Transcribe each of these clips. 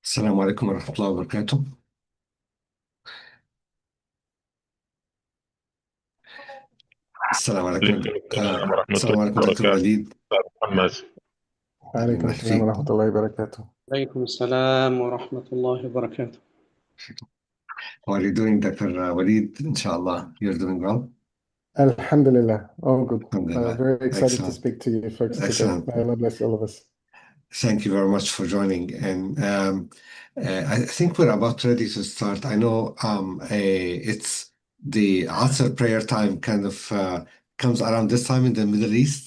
السلام عليكم ورحمة الله وبركاته. السلام عليكم. عليكم السلام ورحمة السلام الله عليكم دكتور وبركاته. وليد. أستاذ محمد. أهلا وعليكم وسهلا السلام فيك. ورحمة الله وبركاته. عليكم السلام ورحمة الله وبركاته. How are you doing, Dr. Walid? Inshallah, you're doing well. Alhamdulillah, all good. Alhamdulillah. Very excited to Excellent. speak to you folks today. Excellent. May Allah bless all of us. Thank you very much for joining. And I think we're about ready to start. I know it's the Asr prayer time kind of comes around this time in the Middle East.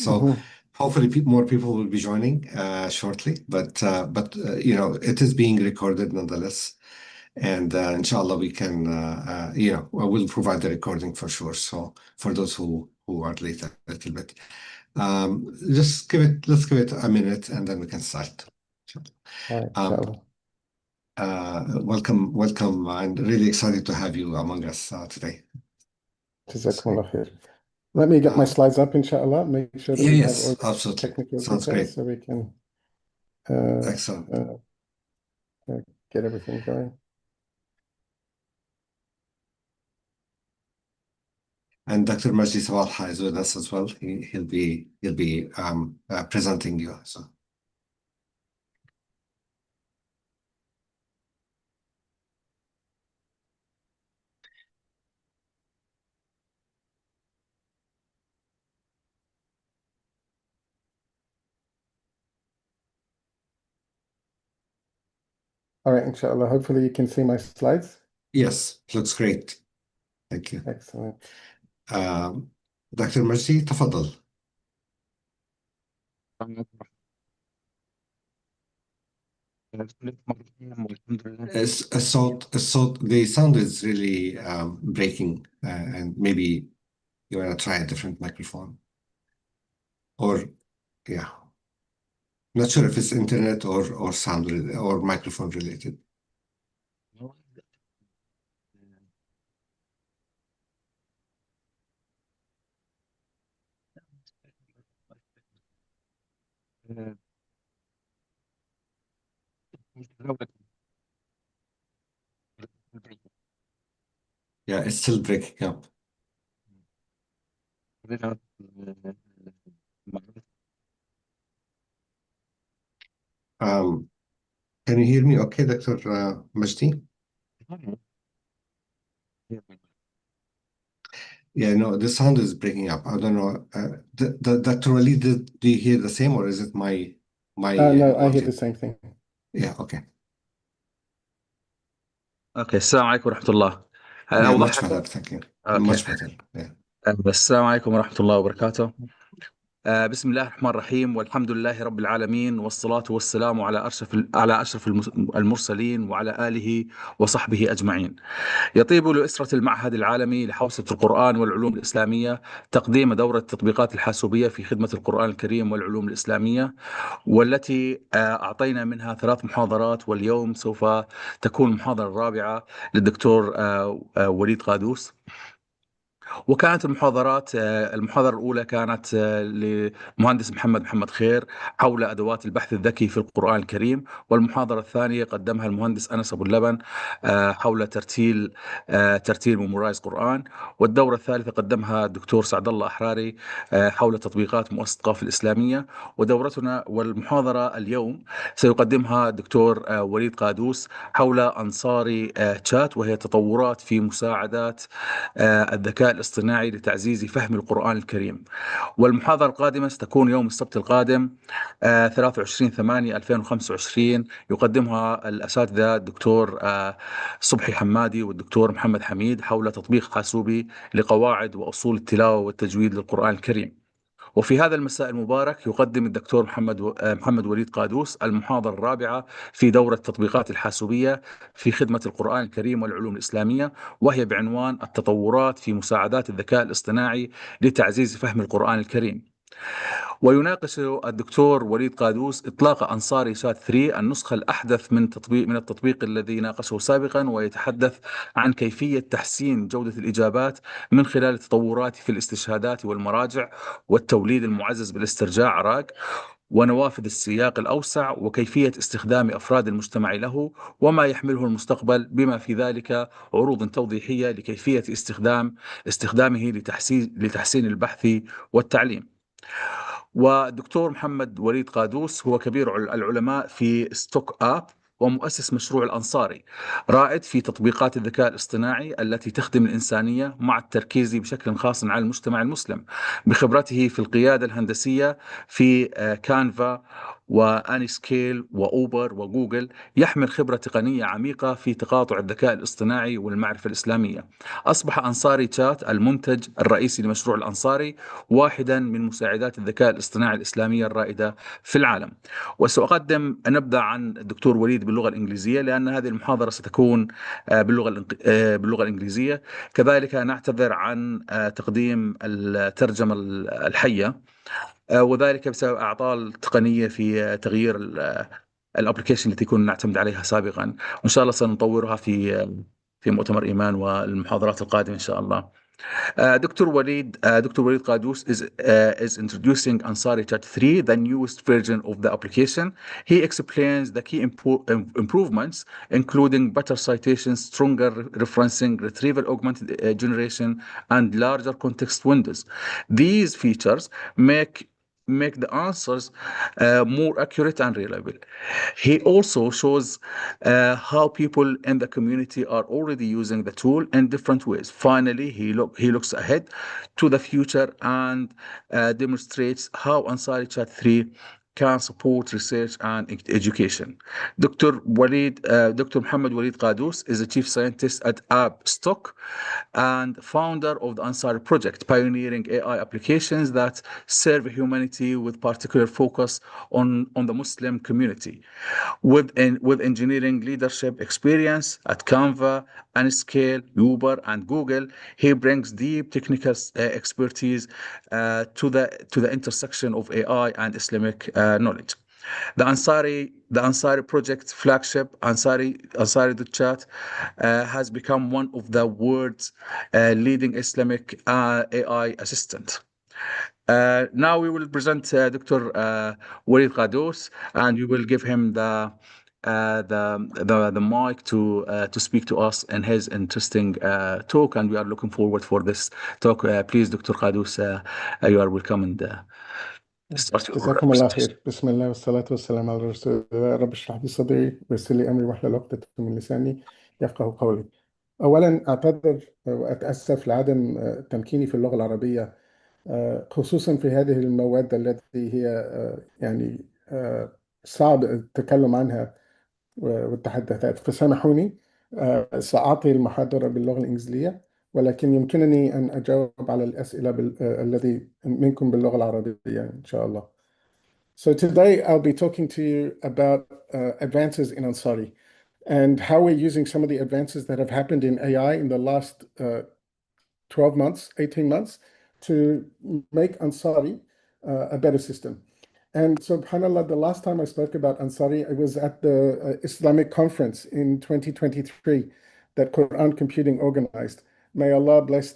So Mhm. hopefully more people will be joining shortly. But it is being recorded nonetheless. And inshallah, we can, we'll provide the recording for sure. So for those who are late a little bit. Let's give it a minute and then we can start. All right, Um, inshallah. welcome, and really excited to have you among us today. Jazakumullah khair. Let me get my slides up, inshallah. Make sure that we have all Yes, the absolutely. technical Sounds details great. so we can Excellent. get everything going. And Dr. Majdi Sawalha is with us as well. He'll be presenting you. So. All right, inshallah. Hopefully you can see my slides. Yes, looks great. Thank you. Excellent. دكتور مجدي تفضل. The sound is really breaking, and maybe you want to try a different microphone. Or, yeah. Not sure if it's internet or sound or microphone related. Yeah, it's still breaking up. Can you hear me okay, Dr. Majdi? Yeah, no, the sound is breaking up. I don't know. Dr. Walid, do you hear the same, or is it my No, I hear audio? the same thing. Yeah, okay. اوكي السلام عليكم ورحمة الله. هل Yeah, اوضح much أكثر؟ better. Thank you. اوكي Much better. Yeah. السلام عليكم ورحمة الله وبركاته. بسم الله الرحمن الرحيم، والحمد لله رب العالمين، والصلاة والسلام على أشرف المرسلين وعلى آله وصحبه أجمعين. يطيب لأسرة المعهد العالمي لحوزة القرآن والعلوم الإسلامية تقديم دورة التطبيقات الحاسوبية في خدمة القرآن الكريم والعلوم الإسلامية، والتي أعطينا منها 3 محاضرات، واليوم سوف تكون المحاضرة الرابعة للدكتور وليد قادوس. وكانت المحاضرة الأولى كانت لمهندس محمد خير حول أدوات البحث الذكي في القرآن الكريم، والمحاضرة الثانية قدمها المهندس أنس أبو اللبن حول ترتيل ميمورايز قرآن، والدورة الثالثة قدمها الدكتور سعد الله أحراري حول تطبيقات مؤسسة قاف الإسلامية. ودورتنا والمحاضرة اليوم سيقدمها الدكتور وليد قادوس حول أنصاري تشات، وهي تطورات في مساعدات الذكاء الاصطناعي لتعزيز فهم القرآن الكريم. والمحاضرة القادمة ستكون يوم السبت القادم 23/8/2025، يقدمها الأساتذة الدكتور صبحي حمادي والدكتور محمد حميد حول تطبيق حاسوبي لقواعد وأصول التلاوة والتجويد للقرآن الكريم. وفي هذا المساء المبارك يقدم الدكتور محمد وليد قادوس المحاضرة الرابعة في دورة التطبيقات الحاسوبية في خدمة القرآن الكريم والعلوم الإسلامية، وهي بعنوان التطورات في مساعدات الذكاء الاصطناعي لتعزيز فهم القرآن الكريم. ويناقش الدكتور وليد قادوس إطلاق أنصاري شات 3 النسخة الأحدث من التطبيق الذي ناقشه سابقا، ويتحدث عن كيفية تحسين جودة الإجابات من خلال التطورات في الاستشهادات والمراجع والتوليد المعزز بالاسترجاع راج. ونوافذ السياق الأوسع وكيفية استخدام أفراد المجتمع له وما يحمله المستقبل، بما في ذلك عروض توضيحية لكيفية استخدامه لتحسين البحث والتعليم. والدكتور محمد وليد قادوس هو كبير العلماء في ستوك آب ومؤسس مشروع الأنصاري، رائد في تطبيقات الذكاء الاصطناعي التي تخدم الإنسانية مع التركيز بشكل خاص على المجتمع المسلم، بخبرته في القيادة الهندسية في كانفا وأني سكيل وأوبر وجوجل. يحمل خبرة تقنية عميقة في تقاطع الذكاء الاصطناعي والمعرفة الإسلامية. أصبح أنصاري تشات المنتج الرئيسي لمشروع الأنصاري، واحدا من مساعدات الذكاء الاصطناعي الإسلامية الرائدة في العالم. وسأقدم نبذة عن الدكتور وليد باللغة الإنجليزية، لأن هذه المحاضرة ستكون باللغة الإنجليزية. كذلك نعتذر عن تقديم الترجمة الحية، وذلك بسبب أعطال تقنية في تغيير الابلكيشن التي كنا نعتمد عليها سابقا، وإن شاء الله سنطورها في مؤتمر إيمان والمحاضرات القادمة إن شاء الله. Dr. Walid Qadoos is introducing Ansari Chat 3, the newest version of the application. He explains the key improvements, including better citations, stronger referencing, retrieval augmented generation, and larger context windows. These features make the answers more accurate and reliable. He also shows how people in the community are already using the tool in different ways. Finally, he looks ahead to the future and demonstrates how Ansari Chat 3 can support research and education. Dr. Muhammad Walid Qadoos is the chief scientist at AppStock and founder of the Ansari project, pioneering AI applications that serve humanity with particular focus on the Muslim community. With engineering leadership experience at Canva, Unscale, Uber, and Google, he brings deep technical expertise to the intersection of AI and Islamic knowledge. The Ansari project flagship, Ansari.chat, has become one of the world's leading Islamic AI assistant. Now we will present Dr. Walid Qadoos, and we will give him the mic to speak to us in his interesting talk, and we are looking forward for this talk. Please, Dr. Qadoos, you are welcome, and start your جزاكم الله presentation. خير. بسم الله والصلاة والسلام على رسول الله. رب اشرح لي صدري ويسر لي أمري واحلل عقدة من لساني يفقه قولي. أولا أعتذر وأتأسف لعدم تمكيني في اللغة العربية، خصوصا في هذه المواد التي هي يعني صعب التكلم عنها والتحدثات، فسامحوني. سأعطي المحاضرة باللغة الإنجليزية، ولكن يمكنني أن أجاوب على الأسئلة الذي منكم باللغة العربية إن شاء الله. So today I'll be talking to you about advances in Ansari and how we're using some of the advances that have happened in AI in the last 12 months, 18 months to make Ansari a better system. And subhanAllah, the last time I spoke about Ansari, I was at the Islamic conference in 2023 that Quran Computing organized. May Allah bless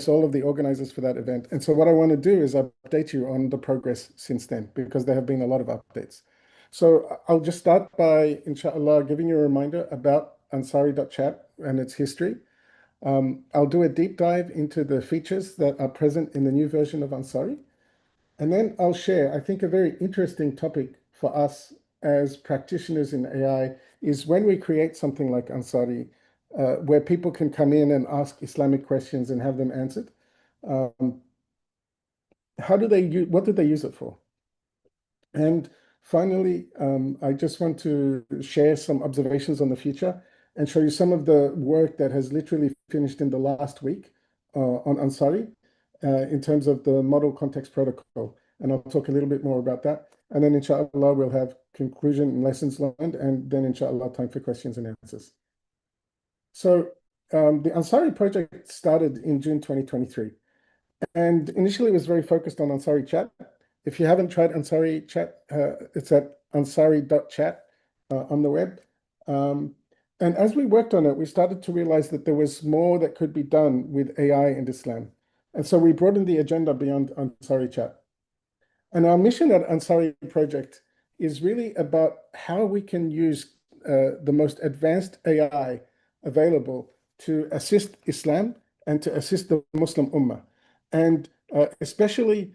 all of the organizers for that event. And so what I want to do is update you on the progress since then, because there have been a lot of updates. So I'll just start by, inshallah, giving you a reminder about Ansari.chat and its history. I'll do a deep dive into the features that are present in the new version of Ansari. And then I'll share, I think, a very interesting topic for us as practitioners in AI is when we create something like Ansari, where people can come in and ask Islamic questions and have them answered. What do they use it for? And finally, I just want to share some observations on the future and show you some of the work that has literally finished in the last week on Ansari in terms of the model context protocol. And I'll talk a little bit more about that. And then inshallah, we'll have conclusion and lessons learned, and then inshallah, time for questions and answers. So the Ansari project started in June 2023. And initially it was very focused on Ansari Chat. If you haven't tried Ansari Chat, it's at ansari.chat on the web. And as we worked on it, we started to realize that there was more that could be done with AI and Islam. And so we broadened the agenda beyond Ansari Chat. And our mission at Ansari Project is really about how we can use the most advanced AI available to assist Islam and to assist the Muslim Ummah. And especially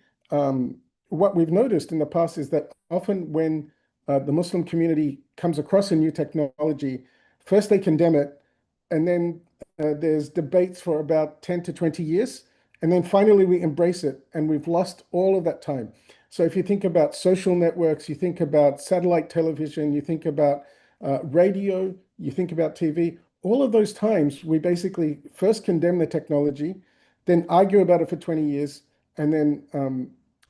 what we've noticed in the past is that often when the Muslim community comes across a new technology, first they condemn it, and then there's debates for about 10 to 20 years, and then finally we embrace it, and we've lost all of that time. So if you think about social networks, you think about satellite television, you think about radio, you think about TV, all of those times we basically first condemn the technology, then argue about it for 20 years, and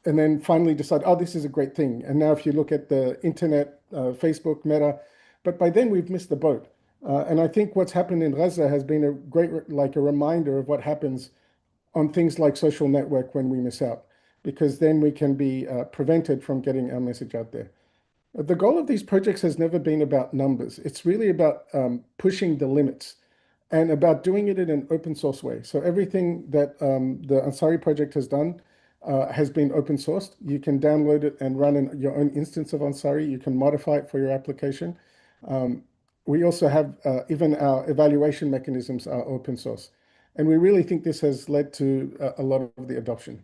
then finally decide, oh, this is a great thing. And now if you look at the internet, Facebook, Meta, but by then we've missed the boat. And I think what's happened in Gaza has been a great, like a reminder of what happens on things like social network when we miss out, because then we can be prevented from getting our message out there. The goal of these projects has never been about numbers. It's really about pushing the limits and about doing it in an open source way. So everything that the Ansari project has done has been open sourced. You can download it and run in your own instance of Ansari. You can modify it for your application. We also have even our evaluation mechanisms are open source. And we really think this has led to a lot of the adoption.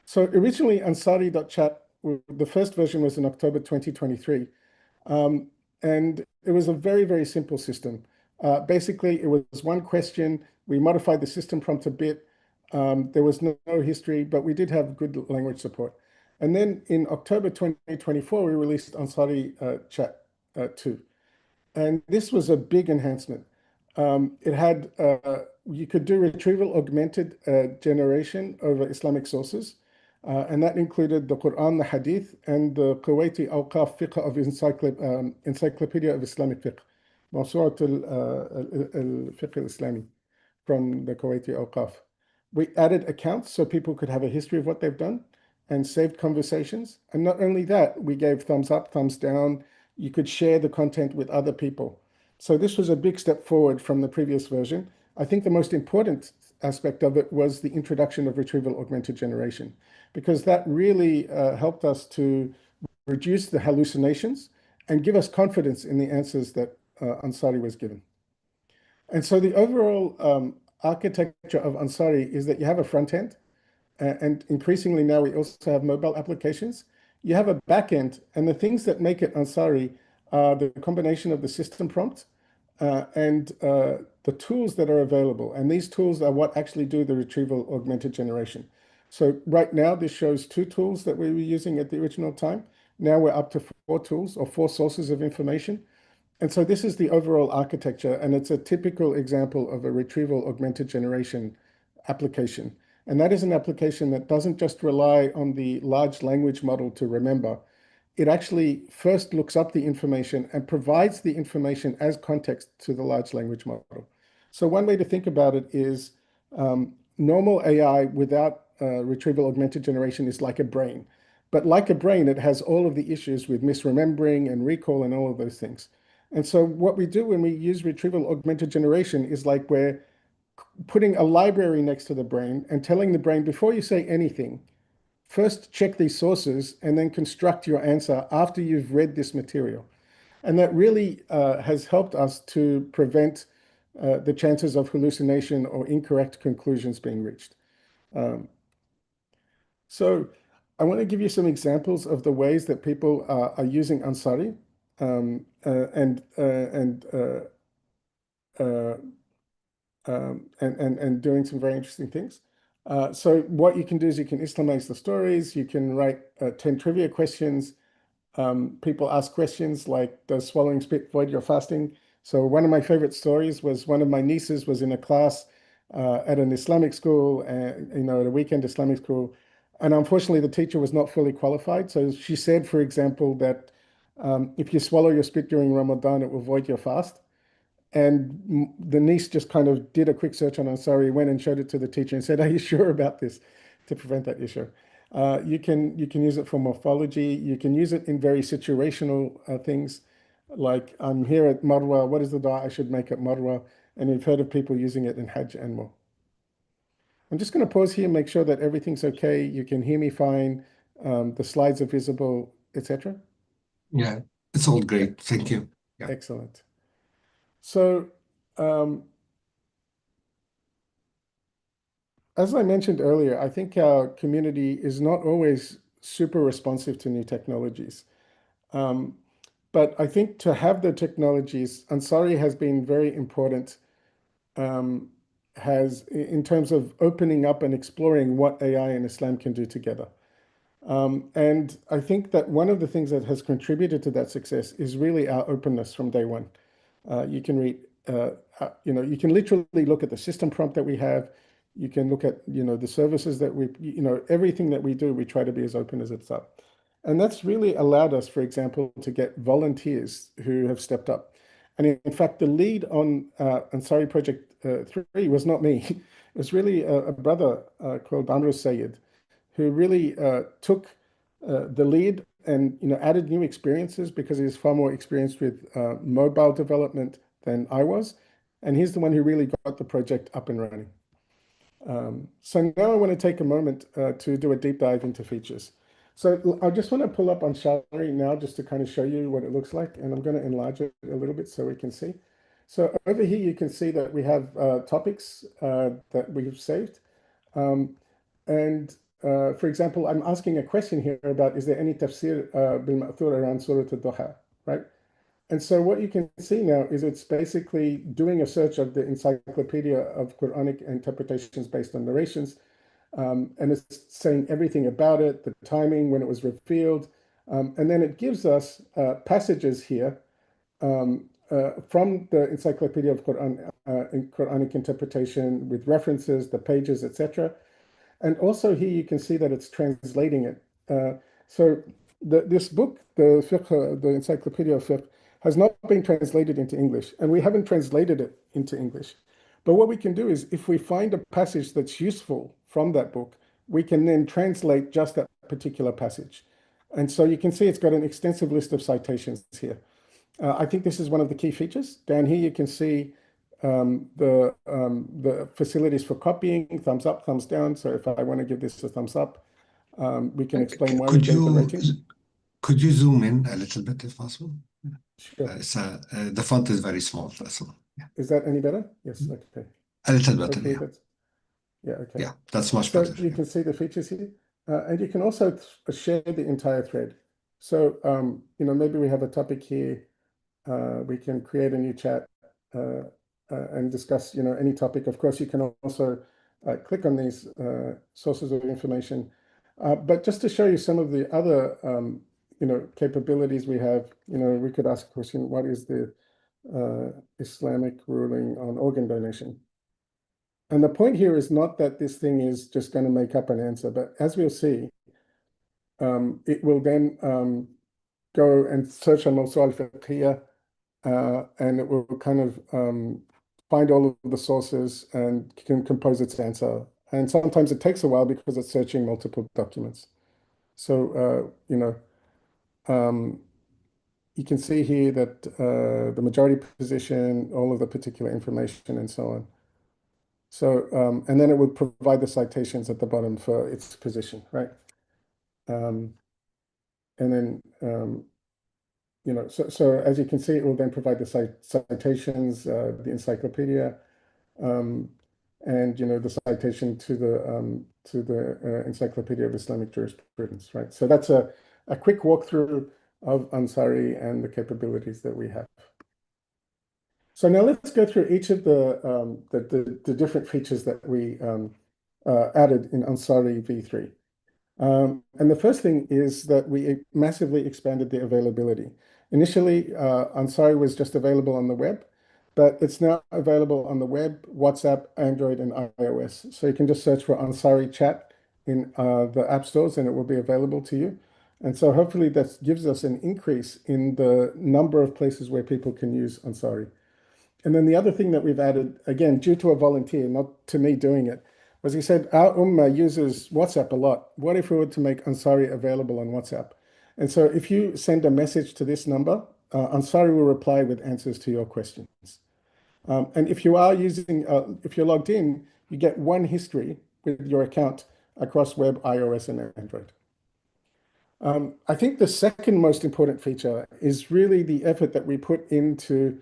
So originally Ansari.chat, the first version was in October 2023. And it was a very, very simple system. Basically, it was one question. We modified the system prompt a bit. There was no history, but we did have good language support. And then in October 2024, we released Ansari Chat 2. And this was a big enhancement. It had, you could do retrieval augmented generation over Islamic sources. And that included the Quran, the Hadith, and the Kuwaiti Awqaf Fiqh of Encyclopedia of Islamic Fiqh, Mawsu'at al-Fiqh al-Islami from the Kuwaiti Awqaf. We added accounts so people could have a history of what they've done and saved conversations. And not only that, we gave thumbs up, thumbs down. You could share the content with other people. So this was a big step forward from the previous version. I think the most important aspect of it was the introduction of retrieval augmented generation, because that really helped us to reduce the hallucinations and give us confidence in the answers that Ansari was given. And so the overall architecture of Ansari is that you have a front end, and increasingly now we also have mobile applications. You have a back end, and the things that make it Ansari are the combination of the system prompt and the tools that are available. And these tools are what actually do the retrieval augmented generation. So right now, this shows 2 tools that we were using at the original time. Now we're up to 4 tools or 4 sources of information. And so this is the overall architecture, and it's a typical example of a retrieval augmented generation application. And that is an application that doesn't just rely on the large language model to remember. It actually first looks up the information and provides the information as context to the large language model. So one way to think about it is normal AI without retrieval augmented generation is like a brain. But like a brain, it has all of the issues with misremembering and recall and all of those things. And so what we do when we use retrieval augmented generation is like we're putting a library next to the brain and telling the brain, before you say anything, first check these sources and then construct your answer after you've read this material. And that really has helped us to prevent the chances of hallucination or incorrect conclusions being reached. So I want to give you some examples of the ways that people are using Ansari and doing some very interesting things. So what you can do is you can Islamize the stories. You can write 10 trivia questions. People ask questions like, does swallowing spit void your fasting? So one of my favorite stories was one of my nieces was in a class at an Islamic school, at a weekend Islamic school. And unfortunately, the teacher was not fully qualified. So she said, for example, that if you swallow your spit during Ramadan, it will void your fast. And the niece just kind of did a quick search on Ansari, went and showed it to the teacher and said, are you sure about this, to prevent that issue? You can use it for morphology. You can use it in very situational things, like I'm here at Marwa, what is the dua I should make at Marwa? And we've heard of people using it in Hajj and more. I'm just going to pause here and make sure that everything's okay. You can hear me fine. The slides are visible, etc. Yeah, it's all great. Thank you. Yeah. Excellent. So, as I mentioned earlier, I think our community is not always super responsive to new technologies. But I think to have the technologies, Ansari has been very important, in terms of opening up and exploring what AI and Islam can do together. And I think that one of the things that has contributed to that success is really our openness from day one. You can read, you can literally look at the system prompt that we have. You can look at, the services that everything that we do, we try to be as open as it's up. And that's really allowed us, for example, to get volunteers who have stepped up. And in fact, the lead on Ansari Project 3 was not me. It was really a brother called Amr Sayed, who really took the lead and added new experiences because he's far more experienced with mobile development than I was. And he's the one who really got the project up and running. So now I want to take a moment to do a deep dive into features. So I just want to pull up Ansari now just to kind of show you what it looks like. And I'm going to enlarge it a little bit so we can see. So over here, you can see that we have topics that we've saved. For example, I'm asking a question here about, is there any tafsir bil-ma'thur around Surah Al-Duha, right? And so what you can see now is it's basically doing a search of the Encyclopedia of Quranic Interpretations based on narrations. And it's saying everything about it, the timing, when it was revealed. And then it gives us passages here from the Encyclopedia of Quranic Interpretation with references, the pages, etc. And also here you can see that it's translating it. So this book, the Fiqh, the Encyclopedia of Fiqh, has not been translated into English, and we haven't translated it into English. But what we can do is, if we find a passage that's useful from that book, we can then translate just that particular passage. And so you can see it's got an extensive list of citations here. I think this is one of the key features. Down here you can see the facilities for copying, thumbs up, thumbs down. So if I want to give this a thumbs up, we can explain why we gave the rating. Could you zoom in a little bit if possible? Sure. The font is very small, that's all. Yeah. Is that any better? Yes, okay. A little better, Okay, yeah. okay. Yeah, that's much So better. you can see the features here, and you can also share the entire thread. So, maybe we have a topic here. We can create a new chat and discuss, any topic. Of course, you can also click on these sources of information. But just to show you some of the other, capabilities we have, we could ask a question, what is the Islamic ruling on organ donation? And the point here is not that this thing is just going to make up an answer, but as we'll see, it will then go and search on Mawsu' al-Fiqhiyya, and it will kind of find all of the sources and can compose its answer. And sometimes it takes a while because it's searching multiple documents. So, you can see here that the majority position, all of the particular information, and so on. So, and then it would provide the citations at the bottom for its position, right? And then, so as you can see, it will then provide the citations, the encyclopedia, and the citation to the Encyclopedia of Islamic Jurisprudence, right? So that's a quick walkthrough of Ansari and the capabilities that we have. So now let's go through each of the different features that we added in Ansari v3. And the first thing is that we massively expanded the availability. Initially, Ansari was just available on the web, but it's now available on the web, WhatsApp, Android, and iOS. So you can just search for Ansari Chat in the app stores and it will be available to you. And so hopefully that gives us an increase in the number of places where people can use Ansari. And then the other thing that we've added, again, due to a volunteer, not to me doing it, was he said, our Ummah uses WhatsApp a lot. What if we were to make Ansari available on WhatsApp? And so if you send a message to this number, Ansari will reply with answers to your questions. And if you are using, if you're logged in, you get one history with your account across web, iOS, and Android. I think the second most important feature is really the effort that we put into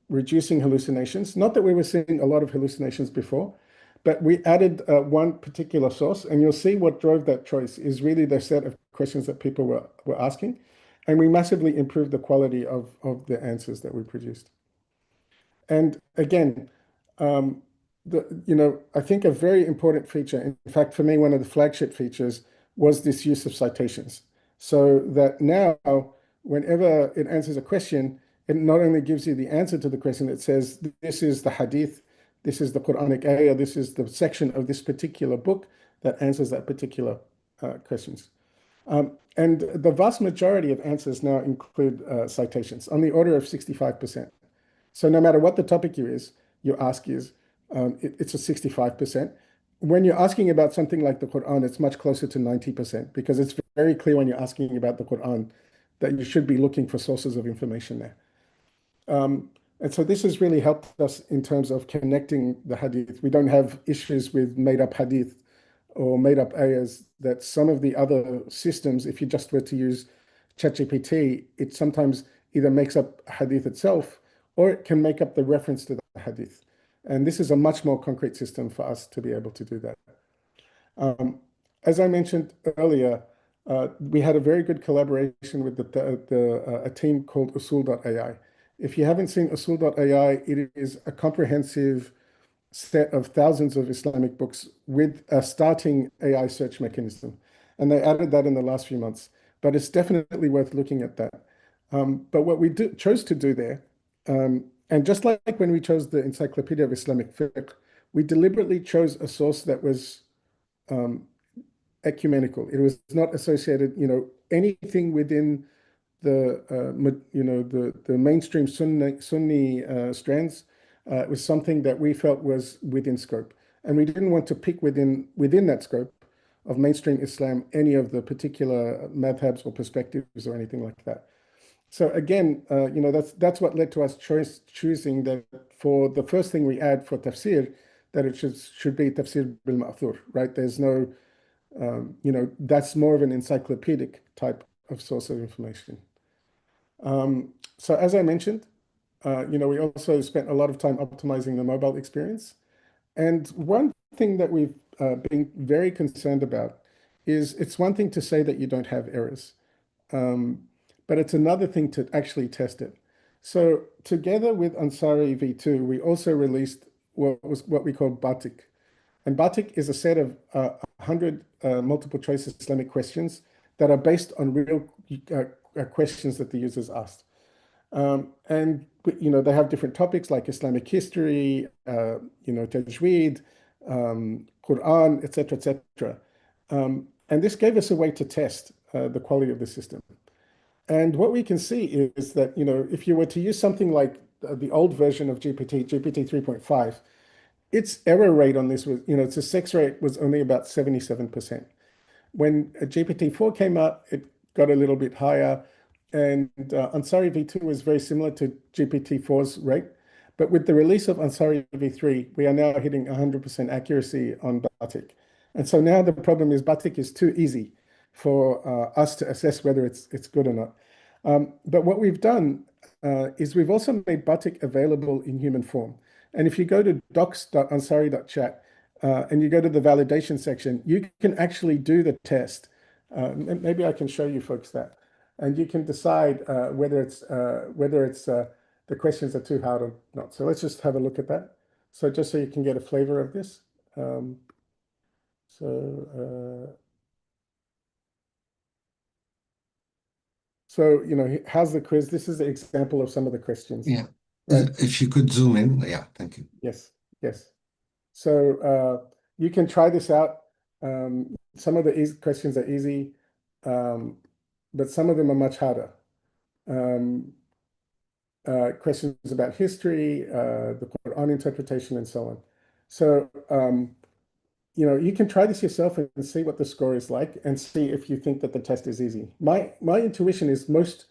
reducing hallucinations. Not that we were seeing a lot of hallucinations before, but we added one particular source, and you'll see what drove that choice is really the set of questions that people were asking. And we massively improved the quality of the answers that we produced. And again, I think a very important feature, in fact, for me, one of the flagship features was this use of citations. So that now, whenever it answers a question, it not only gives you the answer to the question, it says, this is the hadith, this is the Quranic ayah, this is the section of this particular book that answers that particular questions. And the vast majority of answers now include citations, on the order of 65%. So no matter what the topic you ask is, it's a 65%. When you're asking about something like the Quran, it's much closer to 90% because it's very clear when you're asking about the Quran that you should be looking for sources of information there. And so this has really helped us in terms of connecting the hadith. We don't have issues with made up hadith or made up ayahs that some of the other systems, if you just were to use ChatGPT, it sometimes either makes up hadith itself or it can make up the reference to the hadith. And this is a much more concrete system for us to be able to do that. As I mentioned earlier, we had a very good collaboration with a team called Usul.ai. If you haven't seen Usul.ai, it is a comprehensive set of thousands of Islamic books with a starting AI search mechanism. And they added that in the last few months. But it's definitely worth looking at that. But what we chose to do there, and just like when we chose the Encyclopedia of Islamic Fiqh, we deliberately chose a source that was ecumenical. It was not associated, anything within the mainstream Sunni strands. It was something that we felt was within scope, and we didn't want to pick within that scope of mainstream Islam any of the particular madhabs or perspectives or anything like that. So again, that's what led to us choosing that for the first thing we add for tafsir, that it should be tafsir bil ma'thur, right? There's no, that's more of an encyclopedic type of source of information. So as I mentioned, we also spent a lot of time optimizing the mobile experience. And one thing that we've been very concerned about is it's one thing to say that you don't have errors. But it's another thing to actually test it. So together with Ansari v2, we also released what we call Batik. And Batik is a set of 100 multiple choice Islamic questions that are based on real questions that the users asked. And they have different topics like Islamic history, tajweed, Quran, etc., etc. And this gave us a way to test the quality of the system. And what we can see is that, if you were to use something like the old version of GPT 3.5, its error rate on this was, its success rate was only about 77%. When GPT-4 came out, it got a little bit higher. And Ansari v2 was very similar to GPT-4's rate. But with the release of Ansari v3, we are now hitting 100% accuracy on Batik. And so now the problem is Batik is too easy for us to assess whether it's good or not. But what we've done is we've also made Batik available in human form. And if you go to docs.ansari.chat and you go to the validation section, you can actually do the test. Maybe I can show you folks that. And you can decide whether the questions are too hard or not. So let's just have a look at that. So just so you can get a flavor of this. So, how's the quiz? This is an example of some of the questions. Yeah. Right. If you could zoom in. Yeah, thank you. Yes. So you can try this out. Some of the questions are easy, but some of them are much harder. Questions about history, the Quran interpretation, and so on. So, you can try this yourself and see what the score is like and see if you think that the test is easy. My intuition is most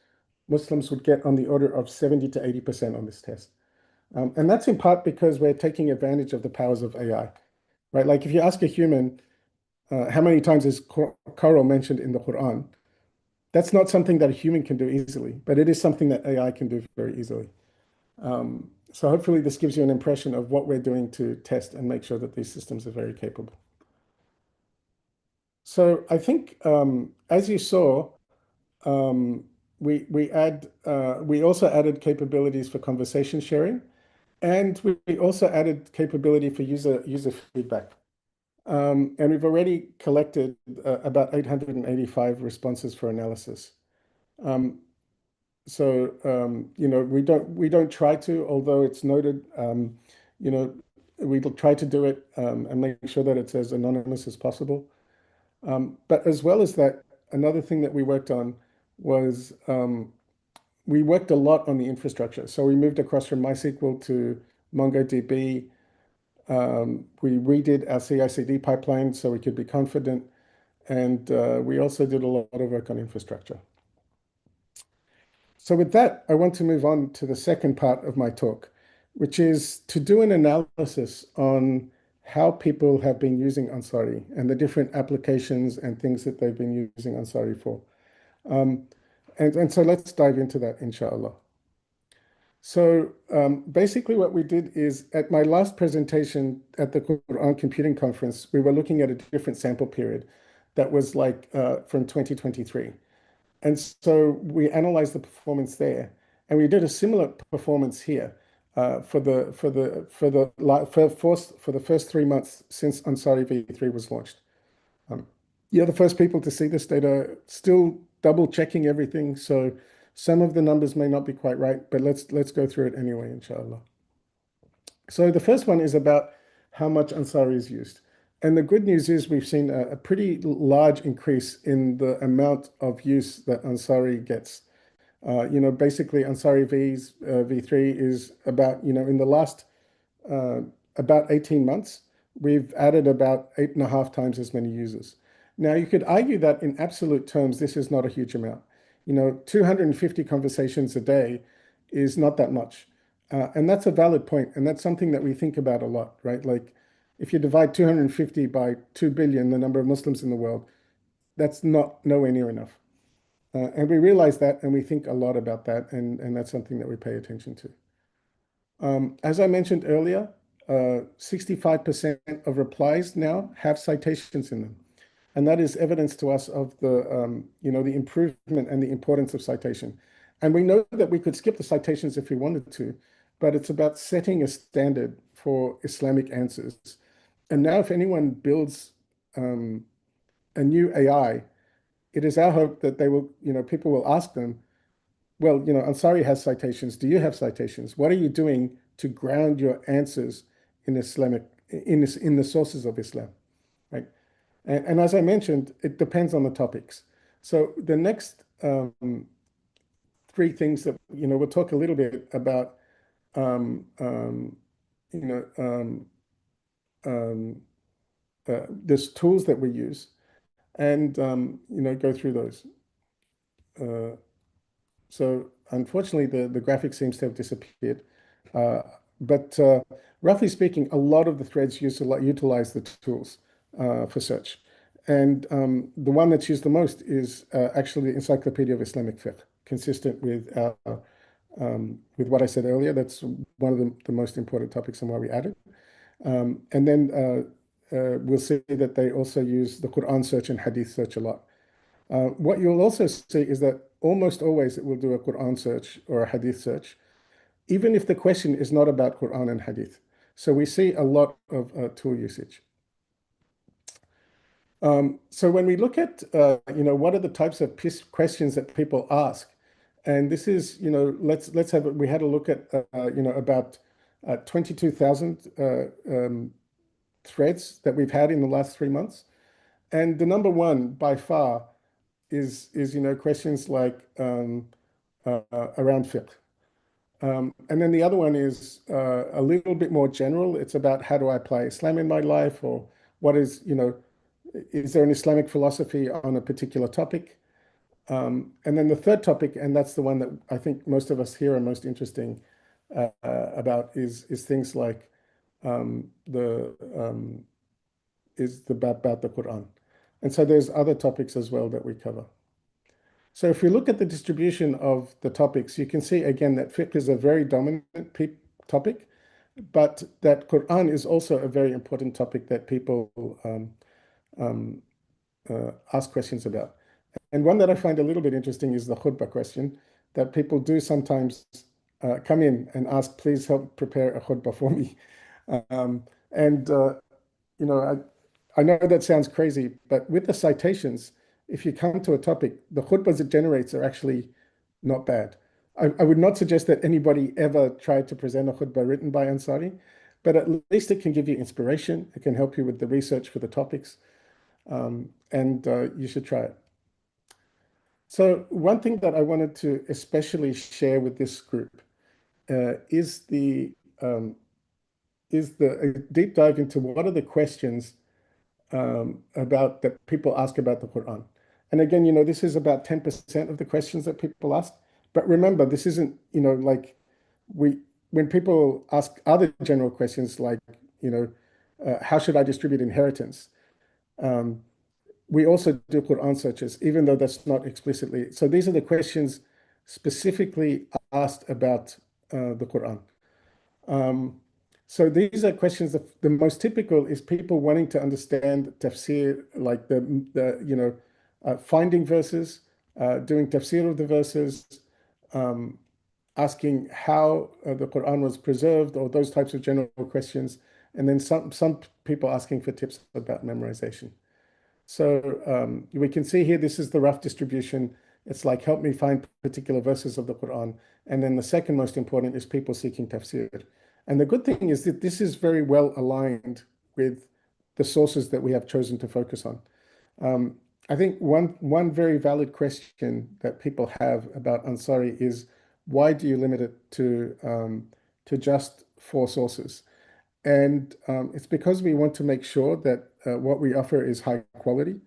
Muslims would get on the order of 70 to 80% on this test. And that's in part because we're taking advantage of the powers of AI, right? Like if you ask a human, how many times is coral mentioned in the Quran? That's not something that a human can do easily, but it is something that AI can do very easily. So hopefully this gives you an impression of what we're doing to test and make sure that these systems are very capable. So I think, as you saw, we also added capabilities for conversation sharing, and we also added capability for user feedback. And we've already collected about 885 responses for analysis. We don't try to, although it's noted, we'll try to do it and make sure that it's as anonymous as possible. But as well as that, another thing that we worked on was we worked a lot on the infrastructure. So we moved across from MySQL to MongoDB. We redid our CI/CD pipeline so we could be confident. And we also did a lot of work on infrastructure. So with that, I want to move on to the second part of my talk, which is to do an analysis on how people have been using Ansari and the different applications and things that they've been using Ansari for. And so let's dive into that, inshallah. So basically what we did is at my last presentation at the Quran Computing Conference, we were looking at a different sample period that was like from 2023. And so we analyzed the performance there, and we did a similar performance here for the first 3 months since Ansari v3 was launched. You're the first people to see this data, still double checking everything. So some of the numbers may not be quite right, but let's go through it anyway, inshallah. So the first one is about how much Ansari is used. And the good news is we've seen a pretty large increase in the amount of use that Ansari gets. Basically Ansari v3 is about, in the last about 18 months, we've added about 8.5 times as many users. Now, you could argue that in absolute terms, this is not a huge amount. 250 conversations a day is not that much. And that's a valid point. And that's something that we think about a lot, right? Like if you divide 250 by 2 billion, the number of Muslims in the world, that's nowhere near enough. And we realize that, and we think a lot about that, and that's something that we pay attention to. As I mentioned earlier, 65% of replies now have citations in them. And that is evidence to us of the improvement and the importance of citation. And we know that we could skip the citations if we wanted to, but it's about setting a standard for Islamic answers. And now if anyone builds a new AI, it is our hope that they will, people will ask them, well, Ansari has citations. Do you have citations? What are you doing to ground your answers in the sources of Islam, right? And as I mentioned, it depends on the topics. So the next 3 things that, we'll talk a little bit about, there's tools that we use and, go through those. So unfortunately, the graphic seems to have disappeared. But roughly speaking, a lot of the threads utilize the tools for search. And the one that's used the most is actually the Encyclopedia of Islamic Fiqh, consistent with what I said earlier. That's one of the most important topics and why we added. And then we'll see that they also use the Quran search and Hadith search a lot. What you'll also see is that almost always it will do a Quran search or a Hadith search, even if the question is not about Quran and Hadith. So we see a lot of tool usage. So when we look at, what are the types of questions that people ask, and this is, we had a look at, about 22,000 threads that we've had in the last 3 months. And the number one by far is questions like around fiqh. And then the other one is a little bit more general. It's about how do I apply Islam in my life, or what is, is there an Islamic philosophy on a particular topic? And then the third topic, and that's the one that I think most of us here are most interesting about, is things like about the Quran. And so there's other topics as well that we cover. So if we look at the distribution of the topics, you can see again that fiqh is a very dominant topic, but that Quran is also a very important topic that people ask questions about. And one that I find a little bit interesting is the khutbah question, that people do sometimes come in and ask, please help prepare a khutbah for me. I know that sounds crazy, but with the citations, if you come to a topic, the khutbahs it generates are actually not bad. I would not suggest that anybody ever tried to present a khutbah written by Ansari, but at least it can give you inspiration. It can help you with the research for the topics, and you should try it. So one thing that I wanted to especially share with this group is a deep dive into what are the questions about that people ask about the Quran. And again, this is about 10% of the questions that people ask. But remember, this isn't, like when people ask other general questions like, how should I distribute inheritance? We also do Quran searches, even though that's not explicitly. So these are the questions specifically asked about the Quran. So these are questions that the most typical is people wanting to understand tafsir, like the finding verses, doing tafsir of the verses, asking how the Quran was preserved, or those types of general questions, and then some people asking for tips about memorization. So we can see here, this is the rough distribution. It's like, help me find particular verses of the Quran. And then the second most important is people seeking tafsir. And the good thing is that this is very well aligned with the sources that we have chosen to focus on. I think one very valid question that people have about Ansari is, why do you limit it to just 4 sources? And it's because we want to make sure that what we offer is high quality,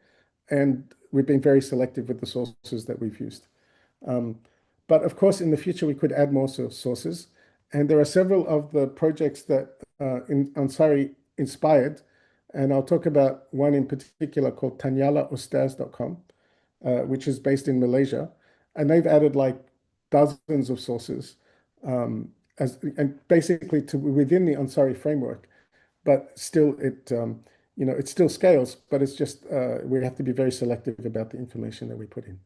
and we've been very selective with the sources that we've used. But of course, in the future, we could add more sources. And there are several of the projects that Ansari inspired, and I'll talk about one in particular called tanyalaustaz.com, which is based in Malaysia. And they've added like dozens of sources, and basically within the Ansari framework, but still it still scales, but it's just we have to be very selective about the information that we put in.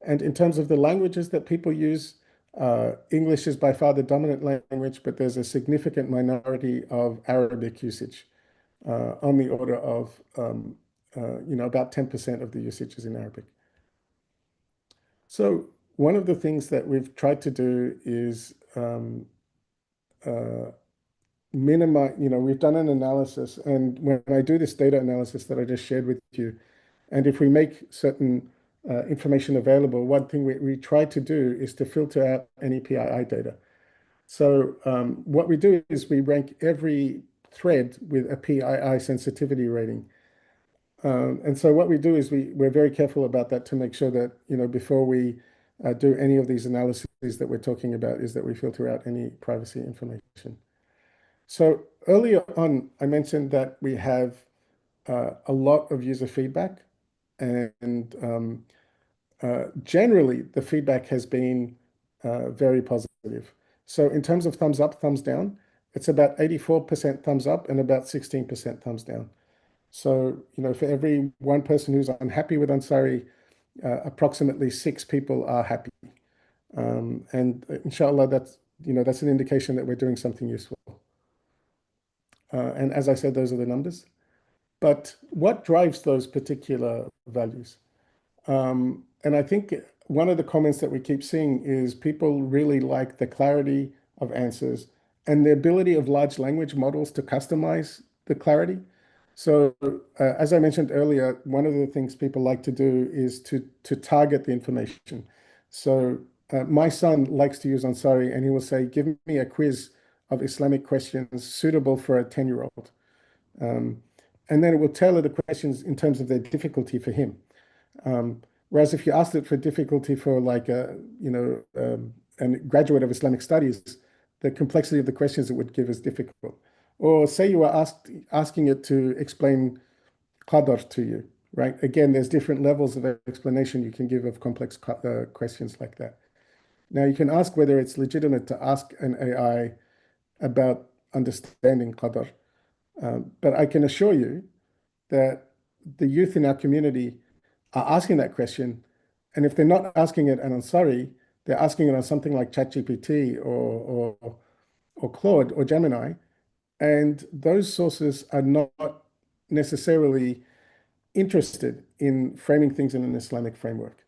And in terms of the languages that people use, English is by far the dominant language, but there's a significant minority of Arabic usage, on the order of about 10% of the usage is in Arabic. So one of the things that we've tried to do is minimize, we've done an analysis, and when I do this data analysis that I just shared with you, and if we make certain information available, one thing we try to do is to filter out any PII data. So what we do is we rank every thread with a PII sensitivity rating. And so what we do is we're very careful about that to make sure that, before we do any of these analyses that we're talking about, is that we filter out any privacy information. So earlier on, I mentioned that we have a lot of user feedback, and generally the feedback has been very positive. So in terms of thumbs up, thumbs down, it's about 84% thumbs up and about 16% thumbs down. So, for every one person who's unhappy with Ansari, approximately 6 people are happy. And inshallah, that's an indication that we're doing something useful. And as I said, those are the numbers. But what drives those particular values? And I think one of the comments that we keep seeing is people really like the clarity of answers and the ability of large language models to customize the clarity. So as I mentioned earlier, one of the things people like to do is to target the information. So my son likes to use Ansari, and he will say, give me a quiz of Islamic questions suitable for a 10-year-old. And then it will tailor the questions in terms of their difficulty for him. Whereas if you asked it for difficulty for like a graduate of Islamic studies, the complexity of the questions it would give is difficult. Or say you were asking it to explain qadar to you, right? Again, there's different levels of explanation you can give of complex questions like that. Now, you can ask whether it's legitimate to ask an AI about understanding qadar. But I can assure you that the youth in our community are asking that question. And if they're not asking it on Ansari, they're asking it on something like ChatGPT or Claude or Gemini. And those sources are not necessarily interested in framing things in an Islamic framework.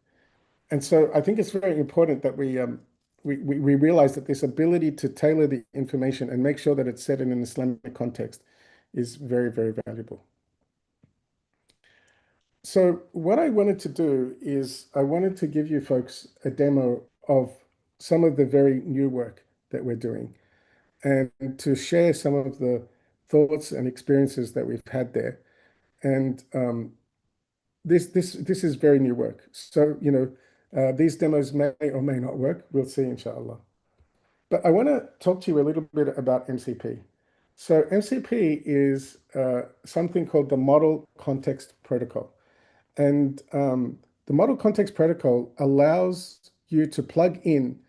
And so I think it's very important that we realize that this ability to tailor the information and make sure that it's set in an Islamic context is very, very valuable. So what I wanted to do is I wanted to give you folks a demo of some of the very new work that we're doing and to share some of the thoughts and experiences that we've had there. And this is very new work. So, these demos may or may not work. We'll see, inshallah. But I want to talk to you a little bit about MCP. So MCP is something called the Model Context Protocol. And the Model Context Protocol allows you to plug in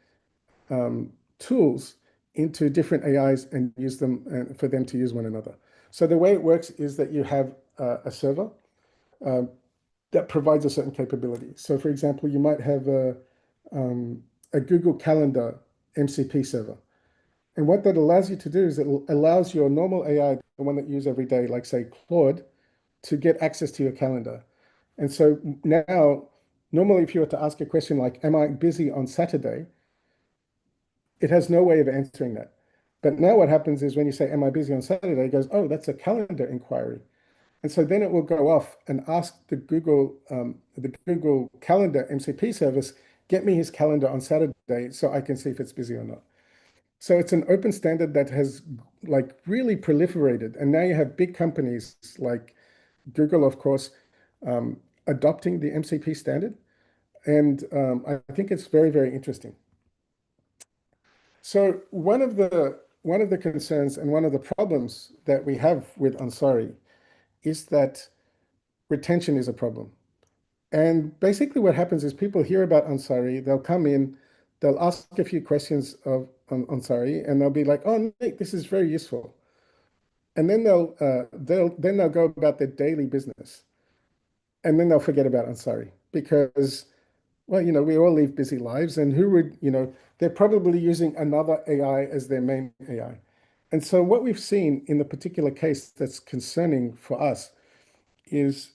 tools into different AIs and use them for them to use one another. So the way it works is that you have a server that provides a certain capability. So for example, you might have a Google Calendar MCP server. And what that allows you to do is it allows your normal AI, the one that you use every day, like say Claude, to get access to your calendar. And so now, normally if you were to ask a question like, am I busy on Saturday? It has no way of answering that. But now what happens is when you say, am I busy on Saturday? It goes, oh, that's a calendar inquiry. And so then it will go off and ask the Google Calendar MCP service, get me his calendar on Saturday so I can see if it's busy or not. So it's an open standard that has like really proliferated. And now you have big companies like Google, of course, adopting the MCP standard. And I think it's very, very interesting. So one of the concerns and one of the problems that we have with Ansari is that retention is a problem. And basically what happens is people hear about Ansari, they'll come in, they'll ask a few questions on Ansari, and they'll be like, oh, Nick, this is very useful. And then they'll go about their daily business. And then they'll forget about Ansari because, well, we all live busy lives, and who would, they're probably using another AI as their main AI. And so what we've seen in the particular case that's concerning for us is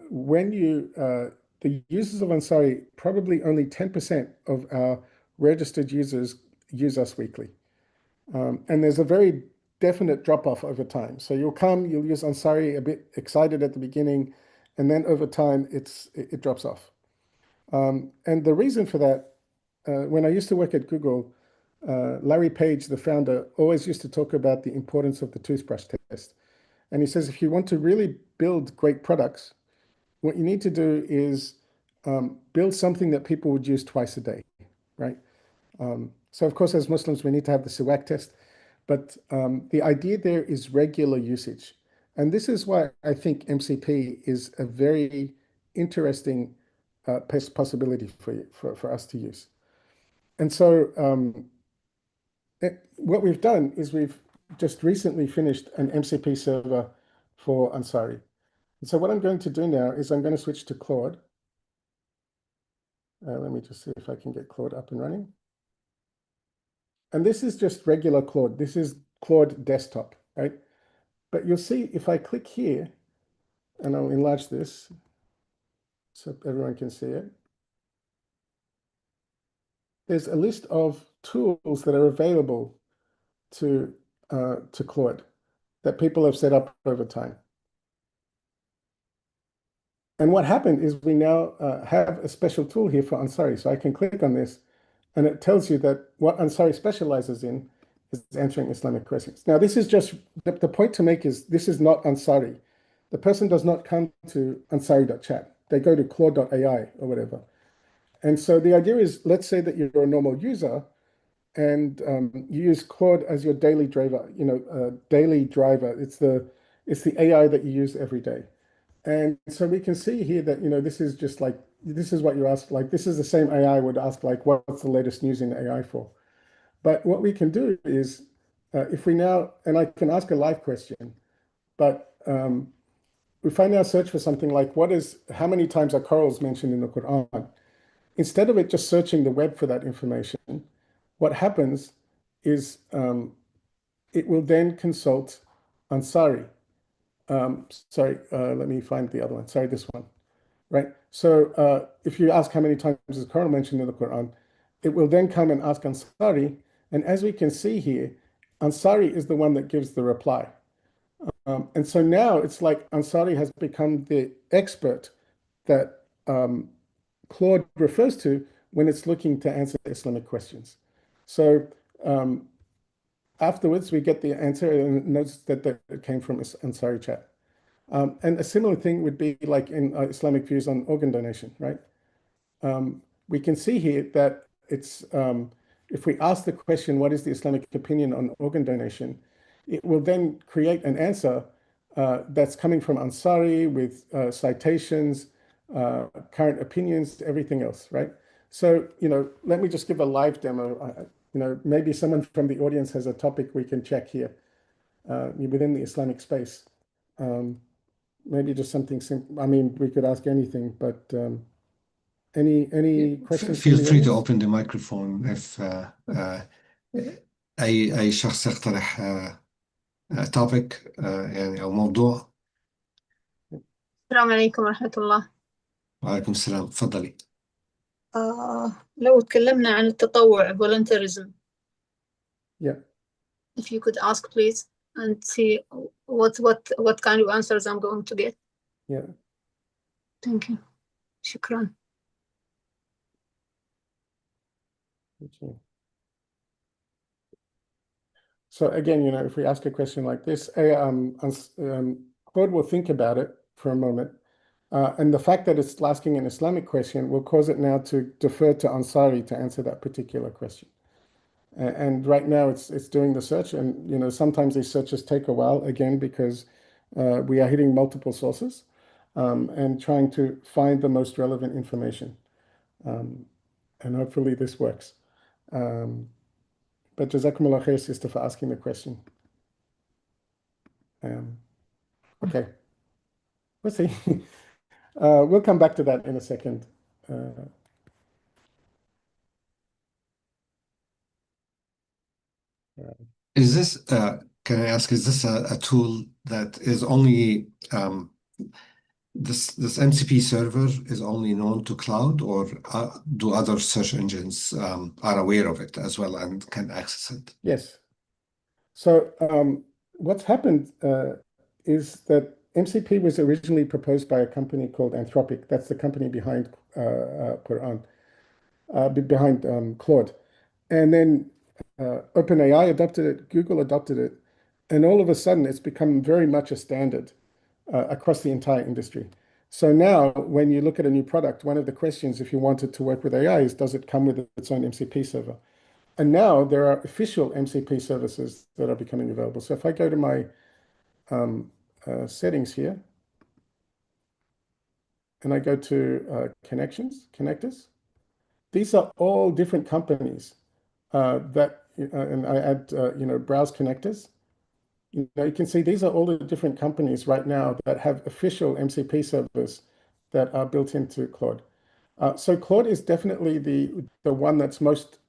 when the users of Ansari, probably only 10% of our registered users use us weekly. And there's a very definite drop-off over time. So you'll use Ansari a bit excited at the beginning, and then over time it drops off. And the reason for that, when I used to work at Google, Larry Page, the founder, always used to talk about the importance of the toothbrush test. And he says, if you want to really build great products, what you need to do is build something that people would use twice a day, right? So of course, as Muslims, we need to have the siwak test, but the idea there is regular usage. And this is why I think MCP is a very interesting possibility for us to use. And so what we've done is we've just recently finished an MCP server for Ansari. And so what I'm going to do now is I'm going to switch to Claude. Let me just see if I can get Claude up and running. And this is just regular Claude. This is Claude desktop, right? But you'll see if I click here, and I'll enlarge this so everyone can see it. There's a list of tools that are available to Claude that people have set up over time. And what happened is we now have a special tool here for Ansari. So I can click on this, and it tells you that what Ansari specializes in is answering Islamic questions. Now, this is just, the point to make is this is not Ansari. The person does not come to ansari.chat. They go to claude.ai or whatever. And so the idea is, let's say that you're a normal user, and you use Claude as your daily driver, daily driver. It's the AI that you use every day. And so we can see here that, this is just like, this is what you ask, like, this is the same AI would ask, like, what's the latest news in AI for? But what we can do is, if we now, and I can ask a live question, but if I now search for something like, how many times are corals mentioned in the Quran? Instead of it just searching the web for that information, what happens is it will then consult Ansari. Sorry, let me find the other one. Sorry, this one, right? So if you ask how many times is coral mentioned in the Quran, it will then come and ask Ansari. And as we can see here, Ansari is the one that gives the reply. And so now it's like Ansari has become the expert that Claude refers to when it's looking to answer Islamic questions. So afterwards, we get the answer and notice that it came from Ansari chat. And a similar thing would be like in Islamic views on organ donation, right? We can see here that it's, if we ask the question, what is the Islamic opinion on organ donation? It will then create an answer that's coming from Ansari with citations, current opinions, everything else, right? So, let me just give a live demo. Maybe someone from the audience has a topic we can check here within the Islamic space. Maybe just something simple. I mean, we could ask anything, but any questions from Feel the free to audience? open the microphone if أي شخص يقترح topic يعني أو موضوع. السلام عليكم ورحمة الله. وعليكم السلام، تفضلي. لو تكلمنا عن التطوع volunteerism. Yeah. If you could ask please and see what kind of answers I'm going to get. Yeah. Thank you. شكرا. Okay. So again, if we ask a question like this, Claude will think about it for a moment. And the fact that it's asking an Islamic question will cause it now to defer to Ansari to answer that particular question. And right now it's doing the search, and sometimes these searches take a while, again, because we are hitting multiple sources and trying to find the most relevant information. And hopefully this works. But Jazakumullah khair, sister, for asking the question. Okay. We'll see. We'll come back to that in a second. Is this, can I ask, is this a tool that is only, this MCP server is only known to cloud, or do other search engines are aware of it as well and can access it? Yes. So what's happened is that MCP was originally proposed by a company called Anthropic. That's the company behind Quran, behind Claude. And then OpenAI adopted it, Google adopted it, and all of a sudden it's become very much a standard across the entire industry. So now when you look at a new product, one of the questions, if you want it to work with AI, is does it come with its own MCP server? And now there are official MCP services that are becoming available. So if I go to my settings here, and I go to connectors, these are all different companies and I add, browse connectors. You can see these are all the different companies right now that have official MCP servers that are built into Claude. So Claude is definitely the one that's most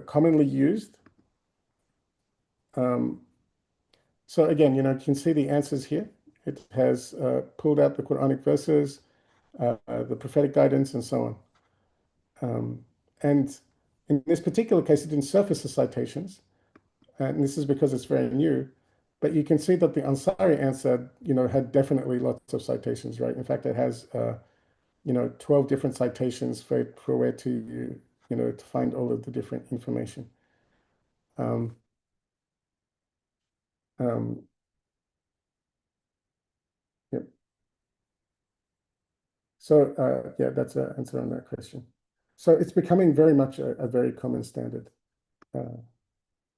commonly used. So again, you can see the answers here. It has pulled out the Quranic verses, the prophetic guidance, and so on. And in this particular case, it didn't surface the citations, and this is because it's very new. But you can see that the Ansari answer, had definitely lots of citations, right? In fact, it has, 12 different citations for where to, to find all of the different information. Yep. So yeah, that's an answer on that question. So it's becoming very much a very common standard. All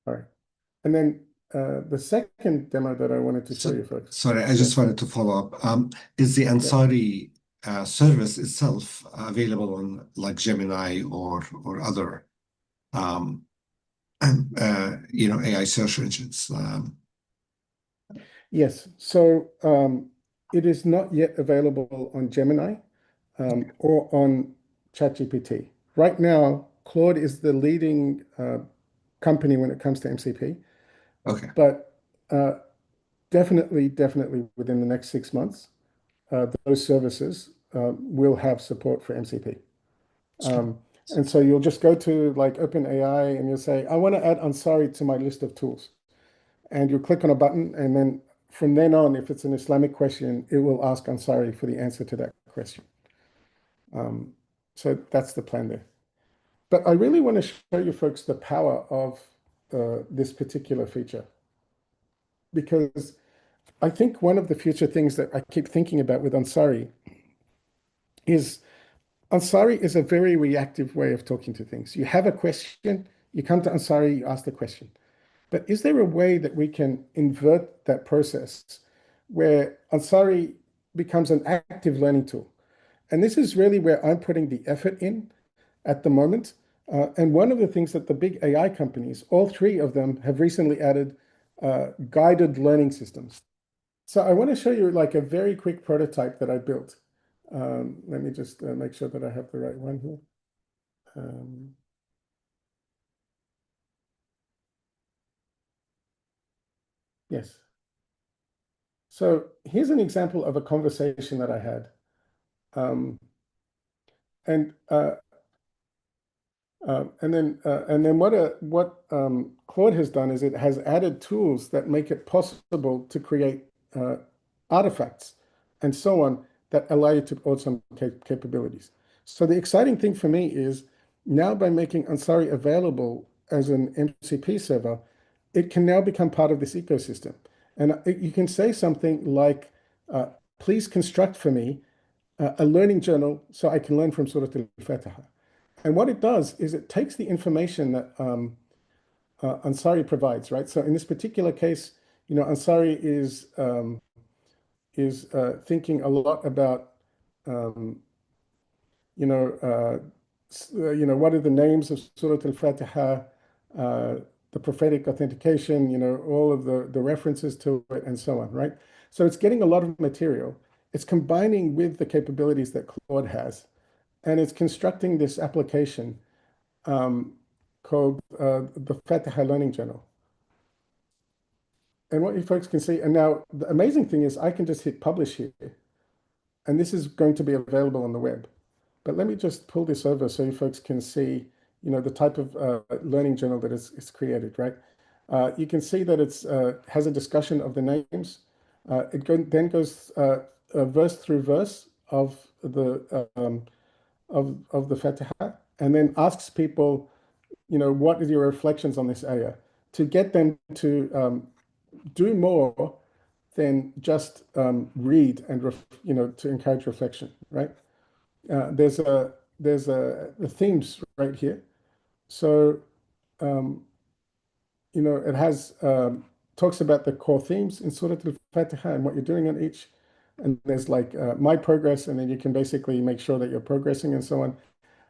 right. And then the second demo that I wanted to show you folks. Sorry, I just wanted to follow up. Is the Ansari service itself available on like Gemini or other AI search engines? Yes. So it is not yet available on Gemini or on ChatGPT. Right now, Claude is the leading company when it comes to MCP. Okay. But definitely within the next 6 months, those services will have support for MCP. And so you'll just go to like OpenAI and you'll say, I want to add Ansari to my list of tools. And you click on a button, and then from then on, if it's an Islamic question, it will ask Ansari for the answer to that question. So that's the plan there. But I really want to show you folks the power of this particular feature, because I think one of the future things that I keep thinking about with Ansari is a very reactive way of talking to things. You have a question, you come to Ansari, you ask the question. But is there a way that we can invert that process where Ansari becomes an active learning tool? And this is really where I'm putting the effort in at the moment. And one of the things that the big AI companies, all three of them, have recently added guided learning systems. So I want to show you like a very quick prototype that I built. Let me just make sure that I have the right one here. Yes. So here's an example of a conversation that I had. And then what Claude has done is it has added tools that make it possible to create artifacts and so on that allow you to build some capabilities. So the exciting thing for me is now by making Ansari available as an MCP server, it can now become part of this ecosystem. And you can say something like, please construct for me a learning journal so I can learn from Surah Al-Fatiha. And what it does is it takes the information that Ansari provides, right? So in this particular case, Ansari is thinking a lot about, what are the names of Surah Al-Fatiha, the prophetic authentication, all of the references to it and so on, right? So it's getting a lot of material. It's combining with the capabilities that Claude has, and it's constructing this application called the Fatiha Learning Journal. And what you folks can see, and now the amazing thing is I can just hit publish here, and this is going to be available on the web. But let me just pull this over so you folks can see, the type of learning journal that is created, right? You can see that it's has a discussion of the names. It then goes verse through verse of the Fatiha, and then asks people, what are your reflections on this ayah, to get them to do more than just read and to encourage reflection, right? There's the themes right here. So it has talks about the core themes in Surah Al-Fatiha and what you're doing on each. And there's like my progress, and then you can basically make sure that you're progressing and so on.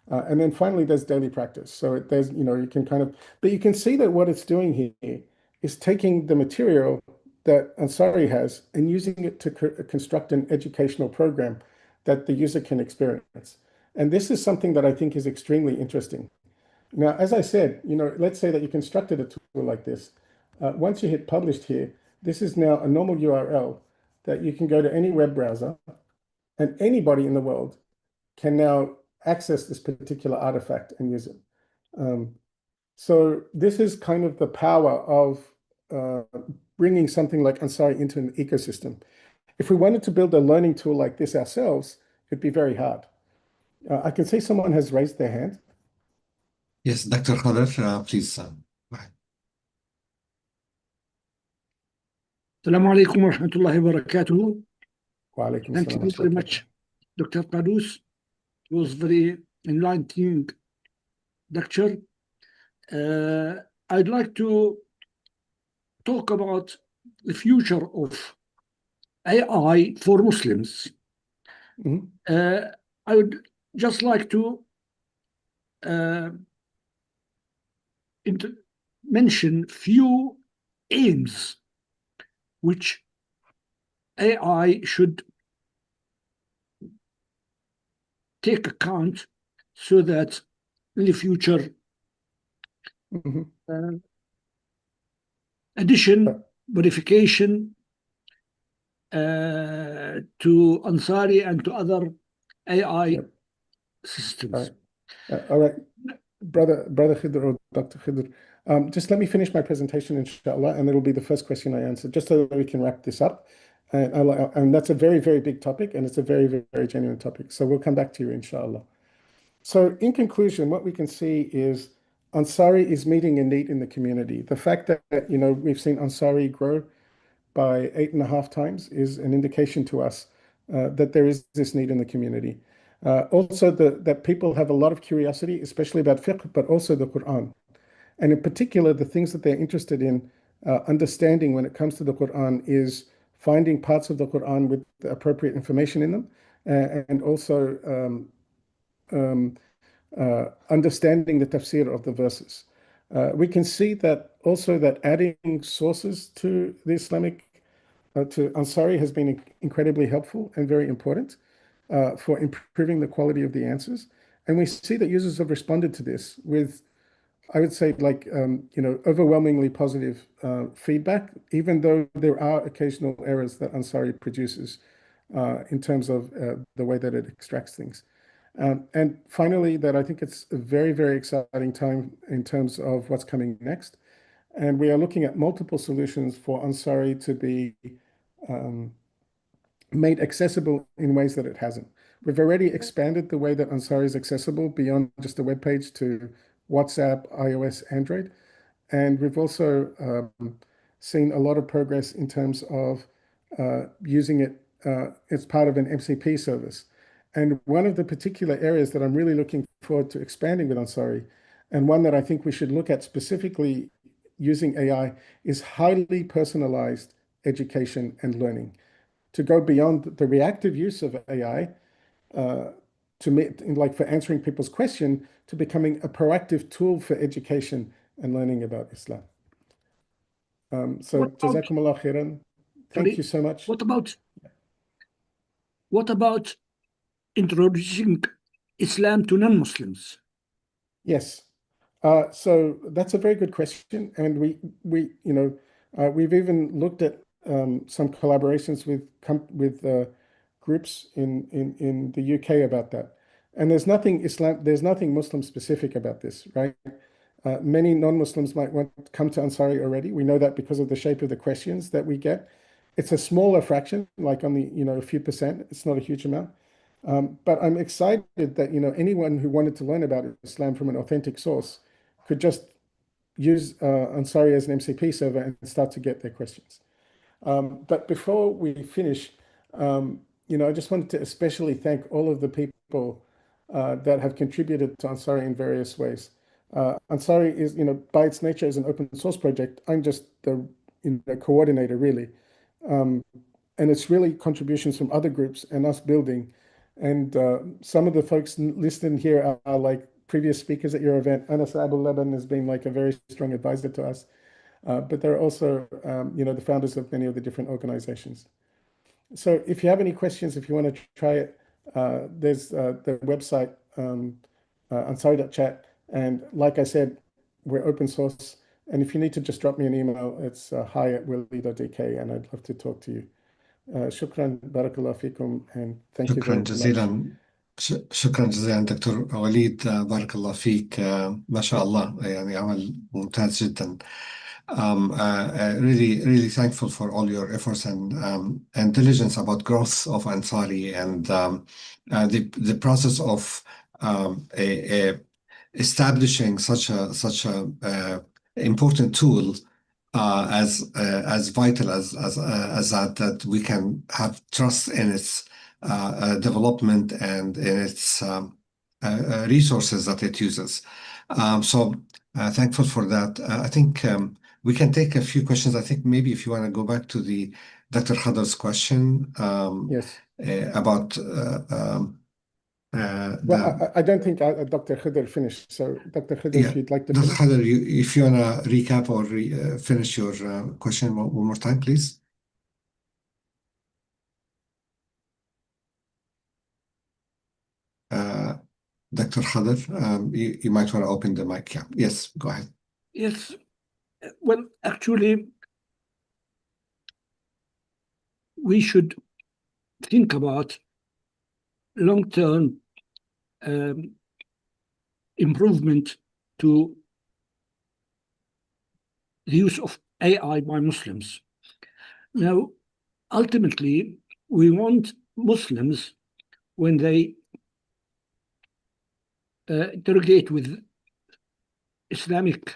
And then finally, there's daily practice. So there's, you can but you can see that what it's doing here is taking the material that Ansari has and using it to construct an educational program that the user can experience. And this is something that I think is extremely interesting. Now, as I said, let's say that you constructed a tool like this. Once you hit published here, this is now a normal URL that you can go to any web browser, and anybody in the world can now access this particular artifact and use it. So this is kind of the power of bringing something like Ansari into an ecosystem. If we wanted to build a learning tool like this ourselves, it'd be very hard. I can see someone has raised their hand. Yes, Dr. Khader, please. Go ahead. Assalamu alaikum wa rahmatullahi wa barakatuh. Wa alaikum Thank assalam you wa very rahmatullah. much. Dr. Qanous. It was very enlightening lecture. I'd like to talk about the future of AI for Muslims. Mhm. I would just like to mention few aims which AI should take account so that in the future Mhm. addition, modification to Ansari and to other AI Yep. systems. All right, Brother Khidr or Dr. Khidr, just let me finish my presentation, inshallah, and it'll be the first question I answer, just so that we can wrap this up. And that's a very, very big topic, and it's a very, very, very genuine topic. So we'll come back to you, inshallah. So in conclusion, what we can see is Ansari is meeting a need in the community. The fact that, we've seen Ansari grow by 8.5 times is an indication to us that there is this need in the community. Also, that people have a lot of curiosity, especially about fiqh, but also the Quran. And in particular, the things that they're interested in understanding when it comes to the Quran is finding parts of the Quran with the appropriate information in them, and also understanding the tafsir of the verses. We can see that also that adding sources to the Islamic to Ansari has been incredibly helpful and very important for improving the quality of the answers. And we see that users have responded to this with, I would say, overwhelmingly positive feedback, even though there are occasional errors that Ansari produces in terms of the way that it extracts things. And finally, that I think it's a very, very exciting time in terms of what's coming next. And we are looking at multiple solutions for Ansari to be made accessible in ways that it hasn't. We've already expanded the way that Ansari is accessible beyond just a web page to WhatsApp, iOS, Android. And we've also seen a lot of progress in terms of using it as part of an MCP service. And one of the particular areas that I'm really looking forward to expanding with Ansari, and one that I think we should look at specifically using AI, is highly personalized education and learning. To go beyond the reactive use of AI for answering people's question, to becoming a proactive tool for education and learning about Islam. So Jazakumullah khairan. Thank you so much. What about introducing Islam to non-Muslims? Yes. So that's a very good question, and we've even looked at some collaborations with groups in the UK about that. And there's nothing Muslim specific about this, right? Many non-Muslims might want to come to Ansari already. We know that because of the shape of the questions that we get. It's a smaller fraction, like on the a few percent. It's not a huge amount. But I'm excited that anyone who wanted to learn about Islam from an authentic source could just use Ansari as an MCP server and start to get their questions. But before we finish, I just wanted to especially thank all of the people that have contributed to Ansari in various ways. Ansari is, by its nature, is an open source project. I'm just the coordinator, really. And it's really contributions from other groups and us building. And some of the folks listed here are like previous speakers at your event. Anas Abu Laban has been like a very strong advisor to us. But there are also, the founders of many of the different organizations. So if you have any questions, if you want to try it, there's the website, ansari.chat. And like I said, we're open source. And if you need to just drop me an email, it's hi@willy.dk, and I'd love to talk to you. Shukran, barakallah fikum, and thank you very much. شكرا جزيلا دكتور وليد بارك الله فيك ما شاء الله يعني عمل ممتاز جدا. Really thankful for all your efforts and diligence about growth of Ansari and the process of establishing such a important tool as vital as that we can have trust in its development and in its resources that it uses. So thankful for that. I think we can take a few questions. I think maybe if you want to go back to the Dr. Khadar's question Yes. about Well, I don't think Dr. Khadr finished. So, Dr. Khadr, yeah, if you'd like to Dr. finish. Khadar, if you want to recap or finish your question one more time, please. Dr. Khadar, you might want to open the mic. Yeah. Yes, go ahead. Yes. Well, actually, we should think about long-term improvement to the use of AI by Muslims. Now, ultimately, we want Muslims, when they interrogate with Islamic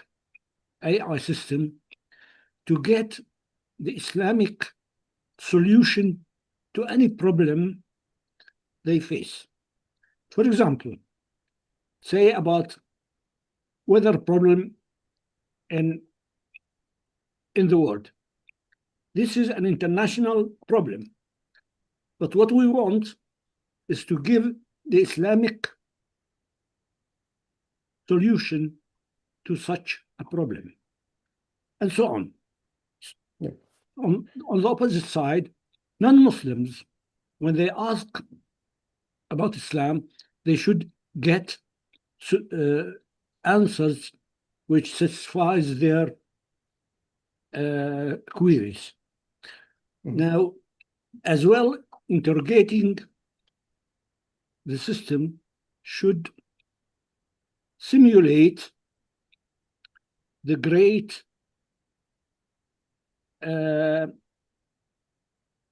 AI system, to get the Islamic solution to any problem they face. For example, say about weather problem in the world. This is an international problem. But what we want is to give the Islamic solution to such a problem, and so on. Yeah. On the opposite side, non-Muslims, when they ask about Islam, they should get answers which satisfies their queries. Now, as well, interrogating the system should simulate the great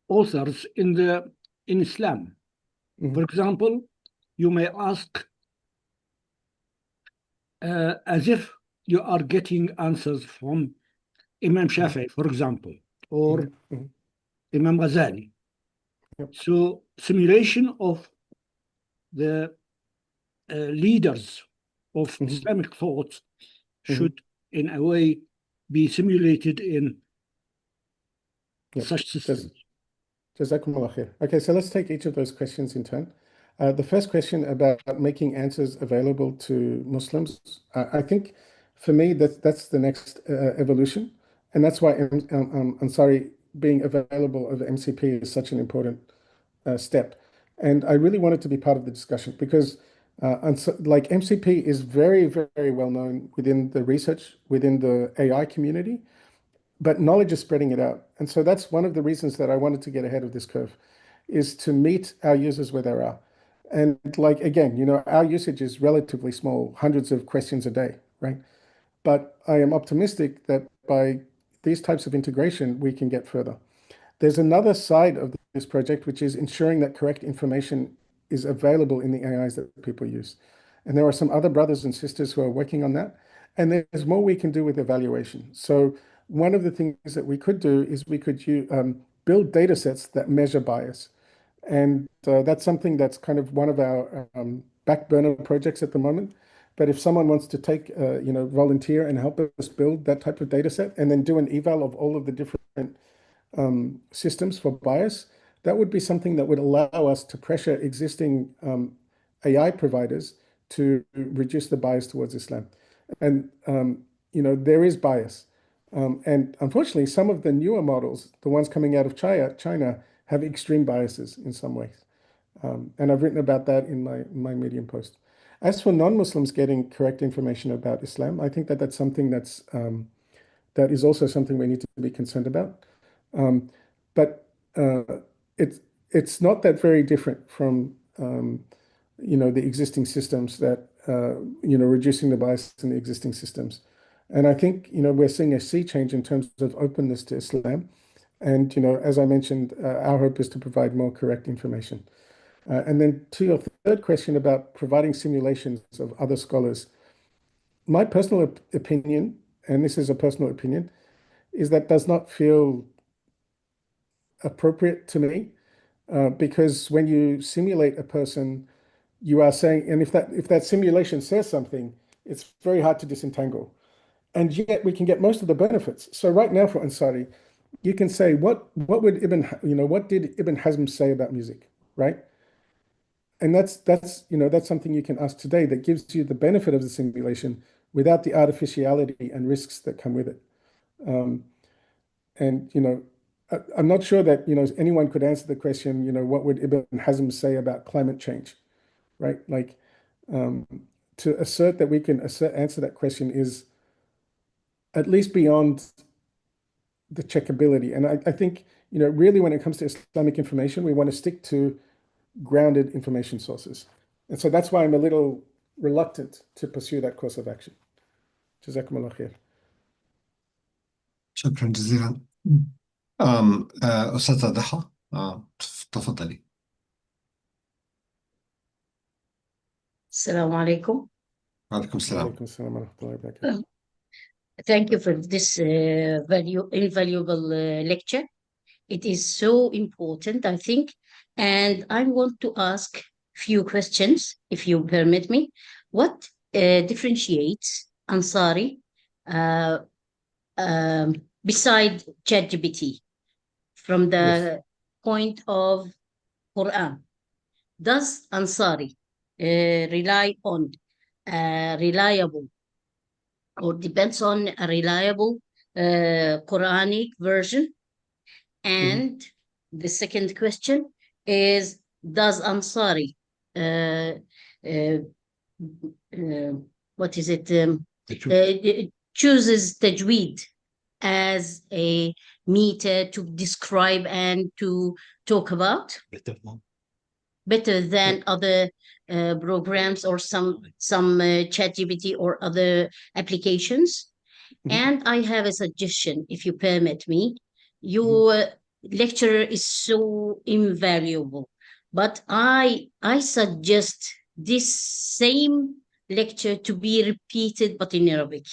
authors in Islam. For example, you may ask as if you are getting answers from Imam Shafi'i, for example, or Imam Ghazali. So simulation of the leaders of Islamic thought should, in a way, be simulated in such systems. Jazakumullah khair. Okay, so let's take each of those questions in turn. The first question about making answers available to Muslims. I think for me that's the next evolution, and that's why Ansari being available over MCP is such an important step. And I really wanted to be part of the discussion because like MCP is very, very well known within the research, within the AI community, but knowledge is spreading it out. And so that's one of the reasons that I wanted to get ahead of this curve, is to meet our users where they are. And like, again, you know, our usage is relatively small, hundreds of questions a day, right? But I am optimistic that by these types of integration, we can get further. There's another side of this project, which is ensuring that correct information is available in the AIs that people use. And there are some other brothers and sisters who are working on that. And there's more we can do with evaluation. So one of the things that we could do is we could build data sets that measure bias. And that's something that's kind of one of our back burner projects at the moment. But if someone wants to take, volunteer and help us build that type of data set and then do an eval of all of the different systems for bias, that would be something that would allow us to pressure existing AI providers to reduce the bias towards Islam. And, there is bias. And unfortunately, some of the newer models, the ones coming out of China, have extreme biases in some ways. And I've written about that in my Medium post. As for non-Muslims getting correct information about Islam, I think that that's something that is also something we need to be concerned about. But it's not that very different from the existing systems that reducing the bias in the existing systems. And I think we're seeing a sea change in terms of openness to Islam. And as I mentioned, our hope is to provide more correct information. And then to your third question about providing simulations of other scholars, my personal opinion, and this is a personal opinion, is that does not feel appropriate to me. because when you simulate a person, you are saying, and if that simulation says something, it's very hard to disentangle. And yet we can get most of the benefits. So right now for Ansari, you can say what did Ibn Hazm say about music, right? And that's something you can ask today that gives you the benefit of the simulation without the artificiality and risks that come with it. And I'm not sure that anyone could answer the question, what would Ibn Hazm say about climate change, right? Like to assert that we can answer that question is at least beyond the checkability. And I think really when it comes to Islamic information, we want to stick to grounded information sources. And so that's why I'm a little reluctant to pursue that course of action. جزاكم الله خير. شكرا جزيلا. أستاذة ضحى تفضلي. Assalamu alaikum. وعليكم السلام. وعليكم السلام ورحمة الله وبركاته. Thank you for this invaluable lecture. It is so important, I think. And I want to ask a few questions, if you permit me. What differentiates Ansari beside ChatGPT from the point of Quran? Does Ansari rely on reliable or depends on a reliable Quranic version? And the second question is, does Ansari chooses tajweed as a meter to describe and to talk about better than other programs or some ChatGPT or other applications? And I have a suggestion, if you permit me. Your lecture is so invaluable, but I suggest this same lecture to be repeated, but in Arabic,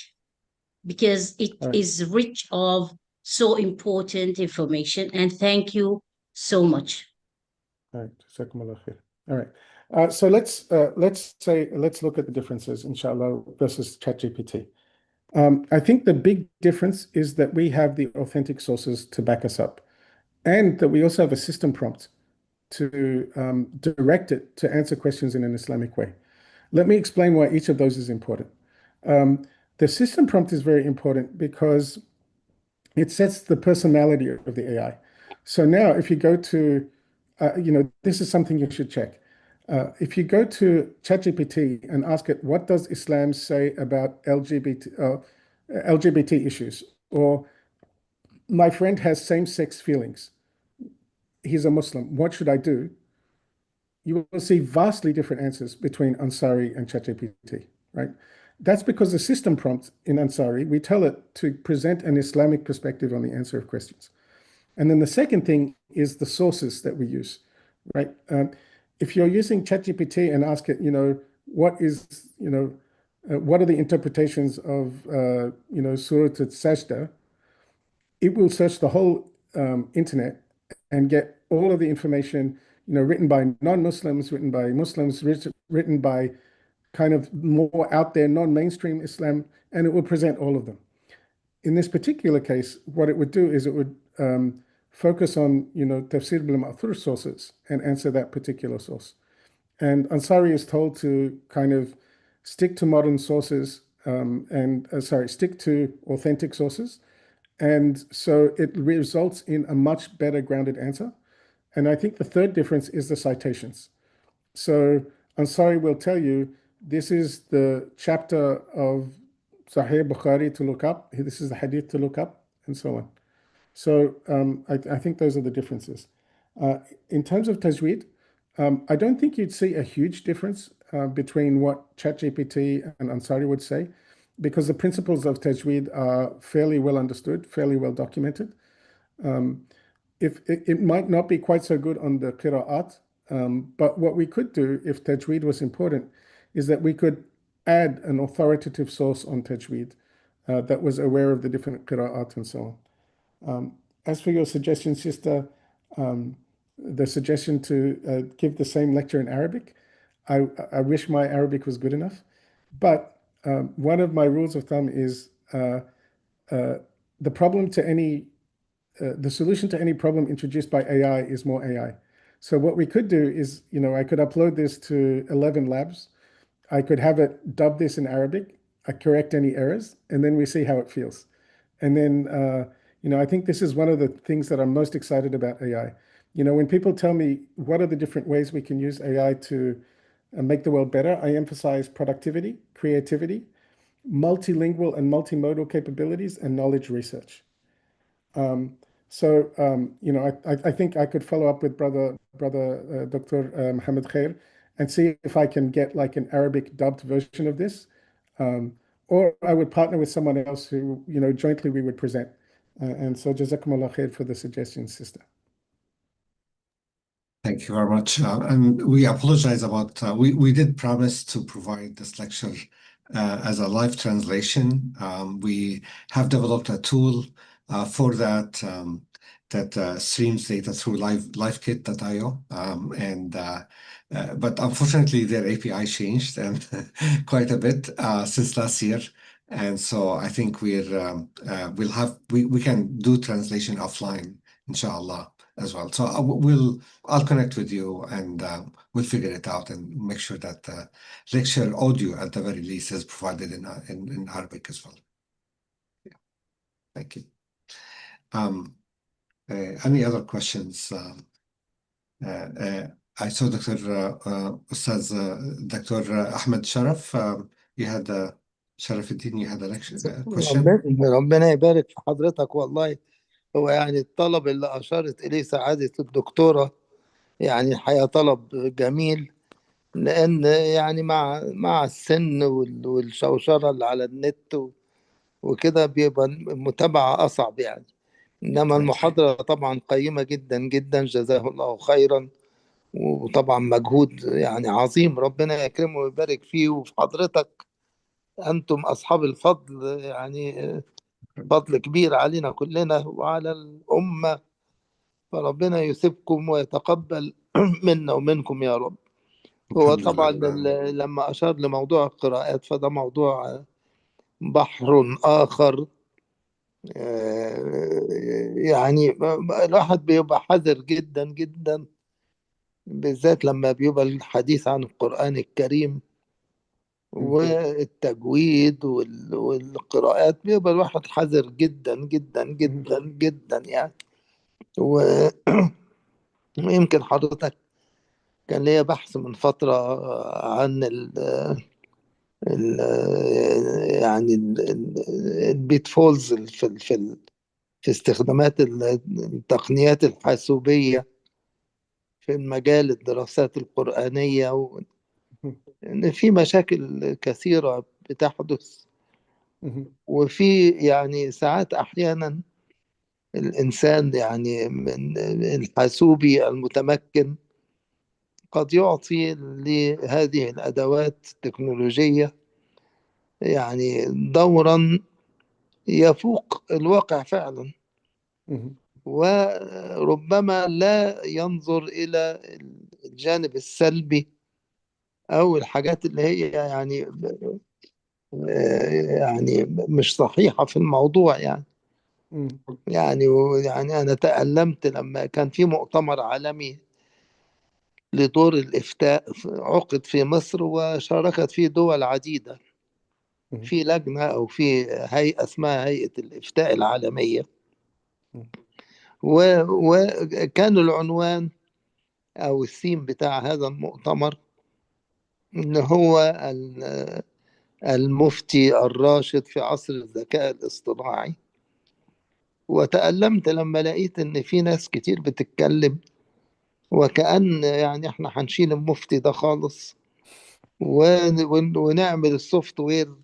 because it is rich of so important information. And thank you so much. All right, Jazakumullah khair. All right, so let's look at the differences, inshallah, versus ChatGPT. I think the big difference is that we have the authentic sources to back us up, and that we also have a system prompt to direct it to answer questions in an Islamic way. Let me explain why each of those is important. The system prompt is very important because it sets the personality of the AI. So now if you go to, this is something you should check. If you go to ChatGPT and ask it, what does Islam say about LGBT issues? Or my friend has same-sex feelings. He's a Muslim. What should I do? You will see vastly different answers between Ansari and ChatGPT, right? That's because the system prompt in Ansari, we tell it to present an Islamic perspective on the answer of questions. And then the second thing is the sources that we use, right? If you're using ChatGPT and ask it, what are the interpretations of, Surah Al-Sajda, it will search the whole internet and get all of the information, written by non-Muslims, written by Muslims, written by kind of more out there, non-mainstream Islam, and it will present all of them. In this particular case, what it would do is it would focus on, tafsir bil-ma'thur sources and answer that particular source. And Ansari is told to kind of stick to modern sources stick to authentic sources. And so it results in a much better grounded answer. And I think the third difference is the citations. So Ansari will tell you, this is the chapter of Sahih Bukhari to look up. This is the hadith to look up, and so on. So I think those are the differences. In terms of tajweed, I don't think you'd see a huge difference between what ChatGPT and Ansari would say, because the principles of tajweed are fairly well understood, fairly well documented. If it might not be quite so good on the qira'at, but what we could do if tajweed was important is that we could add an authoritative source on tajweed that was aware of the different qira'at and so on. As for your suggestion, sister, the suggestion to give the same lecture in Arabic. I wish my Arabic was good enough, but one of my rules of thumb is the problem to any the solution to any problem introduced by AI is more AI. So what we could do is, I could upload this to 11 labs. I could have it dub this in Arabic. I correct any errors, and then we see how it feels. And then, I think this is one of the things that I'm most excited about AI. When people tell me what are the different ways we can use AI to make the world better, I emphasize productivity, creativity, multilingual and multimodal capabilities, and knowledge research. I think I could follow up with brother Dr. Mohammed Khair and see if I can get like an Arabic dubbed version of this, or I would partner with someone else who jointly we would present. And so Jazakumullah Khair for the suggestions, sister. Thank you very much. And we apologize about, we did promise to provide this lecture as a live translation. We have developed a tool for that streams data through livekit.io. But unfortunately, their API changed and quite a bit since last year. And so I think we can do translation offline, inshallah, as well. So I'll connect with you and we'll figure it out and make sure that the lecture audio at the very least is provided in Arabic as well. Yeah. Thank you. Any other questions? I saw Dr. Ahmed Sharaf. You had Sharaf الدين, you had a question. ربنا يبارك في حضرتك والله. هو يعني الطلب اللي أشارت إليه سعادة الدكتورة يعني الحقيقة طلب جميل، لأن يعني مع السن والشوشرة اللي على النت وكده بيبقى المتابعة أصعب يعني. إنما المحاضرة طبعا قيمة جدا جدا، جزاه الله خيرا، وطبعا مجهود يعني عظيم، ربنا يكرمه ويبارك فيه وفي حضرتك. أنتم أصحاب الفضل، يعني فضل كبير علينا كلنا وعلى الأمة، فربنا يثبكم ويتقبل منا ومنكم يا رب. هو طبعا لما أشار لموضوع القراءات فده موضوع بحر آخر، يعني الواحد بيبقى حذر جدا جدا، بالذات لما بيبقى الحديث عن القرآن الكريم والتجويد والقراءات، بيبقى الواحد حذر جدا جدا جدا جدا يعني. ويمكن حضرتك كان ليا بحث من فترة عن يعني البيت فولز في استخدامات التقنيات الحاسوبية في مجال الدراسات القرآنية، إن في مشاكل كثيرة بتحدث، وفي يعني ساعات أحيانا الإنسان يعني من الحاسوبي المتمكن قد يعطي لهذه الأدوات التكنولوجية يعني دورا يفوق الواقع فعلا، وربما لا ينظر إلى الجانب السلبي أو الحاجات اللي هي يعني مش صحيحة في الموضوع يعني. يعني أنا تألمت لما كان في مؤتمر عالمي لدور الإفتاء عقد في مصر، وشاركت فيه دول عديدة في لجنة أو في هيئة اسمها هيئة الإفتاء العالمية، وكان العنوان أو الثيم بتاع هذا المؤتمر إن هو المفتي الراشد في عصر الذكاء الاصطناعي. وتألمت لما لقيت إن في ناس كتير بتتكلم وكأن يعني إحنا هنشيل المفتي ده خالص ونعمل السوفت وير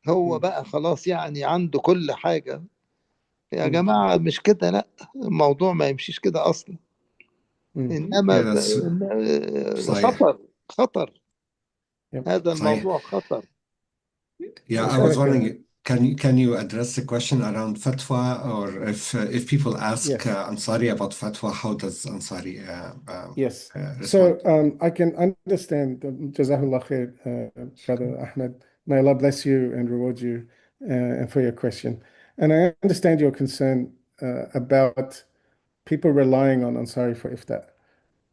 هو بقى خلاص يعني عنده كل حاجة. يا جماعة مش كده، لا، الموضوع ما يمشيش كده أصلا. إنما خطر هذا الموضوع خطر. Yeah, I was wondering can you address the question around fatwa, or if people ask Yes. Ansari about fatwa, how does Ansari Yes. respond? So I can understand, Jazakallah khair, Brother Ahmed. May Allah bless you and reward you and for your question. And I understand your concern about people relying on Ansari for iftar.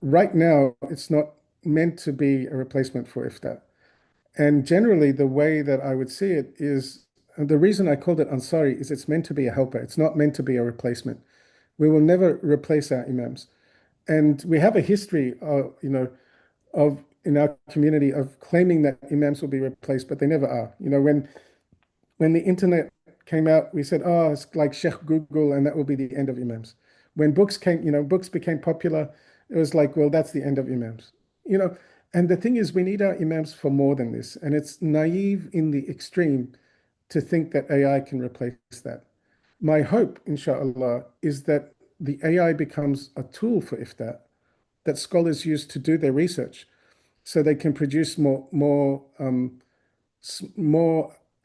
Right now, it's not meant to be a replacement for iftar. And generally, the way that I would see it is, and the reason I called it Ansari is it's meant to be a helper. It's not meant to be a replacement. We will never replace our imams. And we have a history of in our community of claiming that imams will be replaced, but they never are. When the internet came out, we said, oh, it's like Sheikh Google, and that will be the end of imams. When books became popular, it was like, well, that's the end of imams. And the thing is, we need our imams for more than this. And it's naive in the extreme to think that AI can replace that. My hope, inshallah, is that the AI becomes a tool for iftar that scholars use to do their research, so they can produce more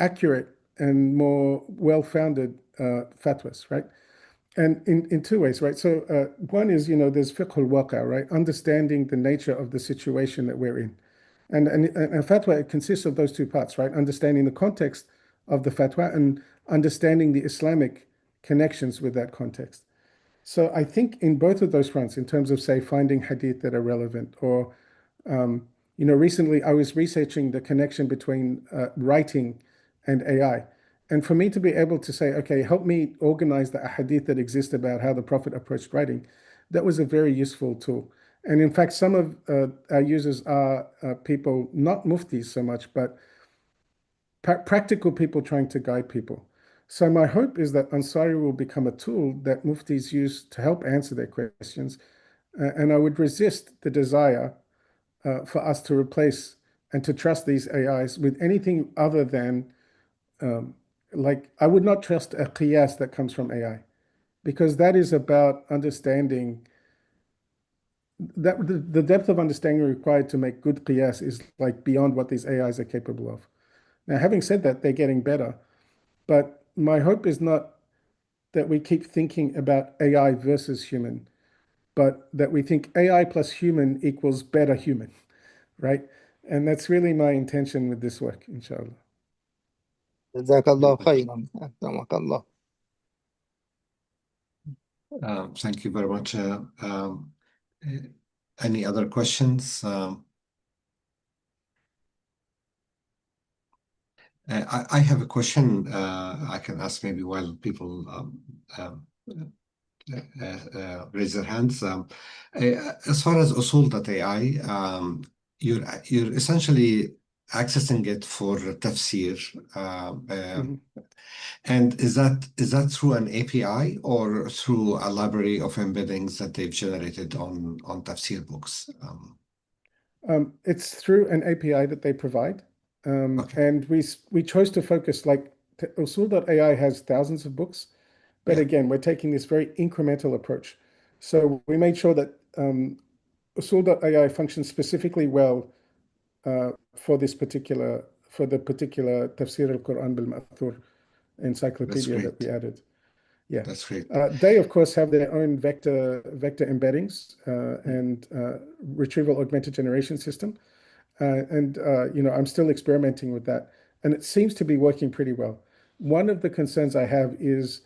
accurate and more well-founded fatwas, right? And in two ways, right? So one is, there's fiqh al-waqa, right? Understanding the nature of the situation that we're in. And a fatwa, it consists of those two parts, right? Understanding the context of the fatwa and understanding the Islamic connections with that context. So I think in both of those fronts, in terms of, say, finding hadith that are relevant, or, recently I was researching the connection between writing and AI. And for me to be able to say, okay, help me organize the hadith that exist about how the Prophet approached writing, that was a very useful tool. And in fact, some of our users are people, not muftis so much, but practical people trying to guide people. So my hope is that Ansari will become a tool that muftis use to help answer their questions. And I would resist the desire for us to replace and to trust these AIs with anything other than, I would not trust a qiyas that comes from AI, because that is about understanding that the depth of understanding required to make good qiyas is like beyond what these AIs are capable of. Now, having said that, they're getting better, but my hope is not that we keep thinking about AI versus human, but that we think AI plus human equals better human, right? And that's really my intention with this work, inshallah. جزاك الله خيرا أكرمك الله. Thank you very much. Any other questions? I have a question I can ask maybe while people raise their hands. As far as usul.ai, you're essentially accessing it for tafsir. And is that through an API or through a library of embeddings that they've generated on tafsir books? It's through an API that they provide. Okay. And we chose to focus, like usul.ai has thousands of books, but again, we're taking this very incremental approach. So we made sure that usul.ai functions specifically well for the particular Tafsir al-Quran bil-Ma'thur encyclopedia that we added. Yeah, that's great. They of course have their own vector embeddings and retrieval augmented generation system, and I'm still experimenting with that, and it seems to be working pretty well. One of the concerns I have is,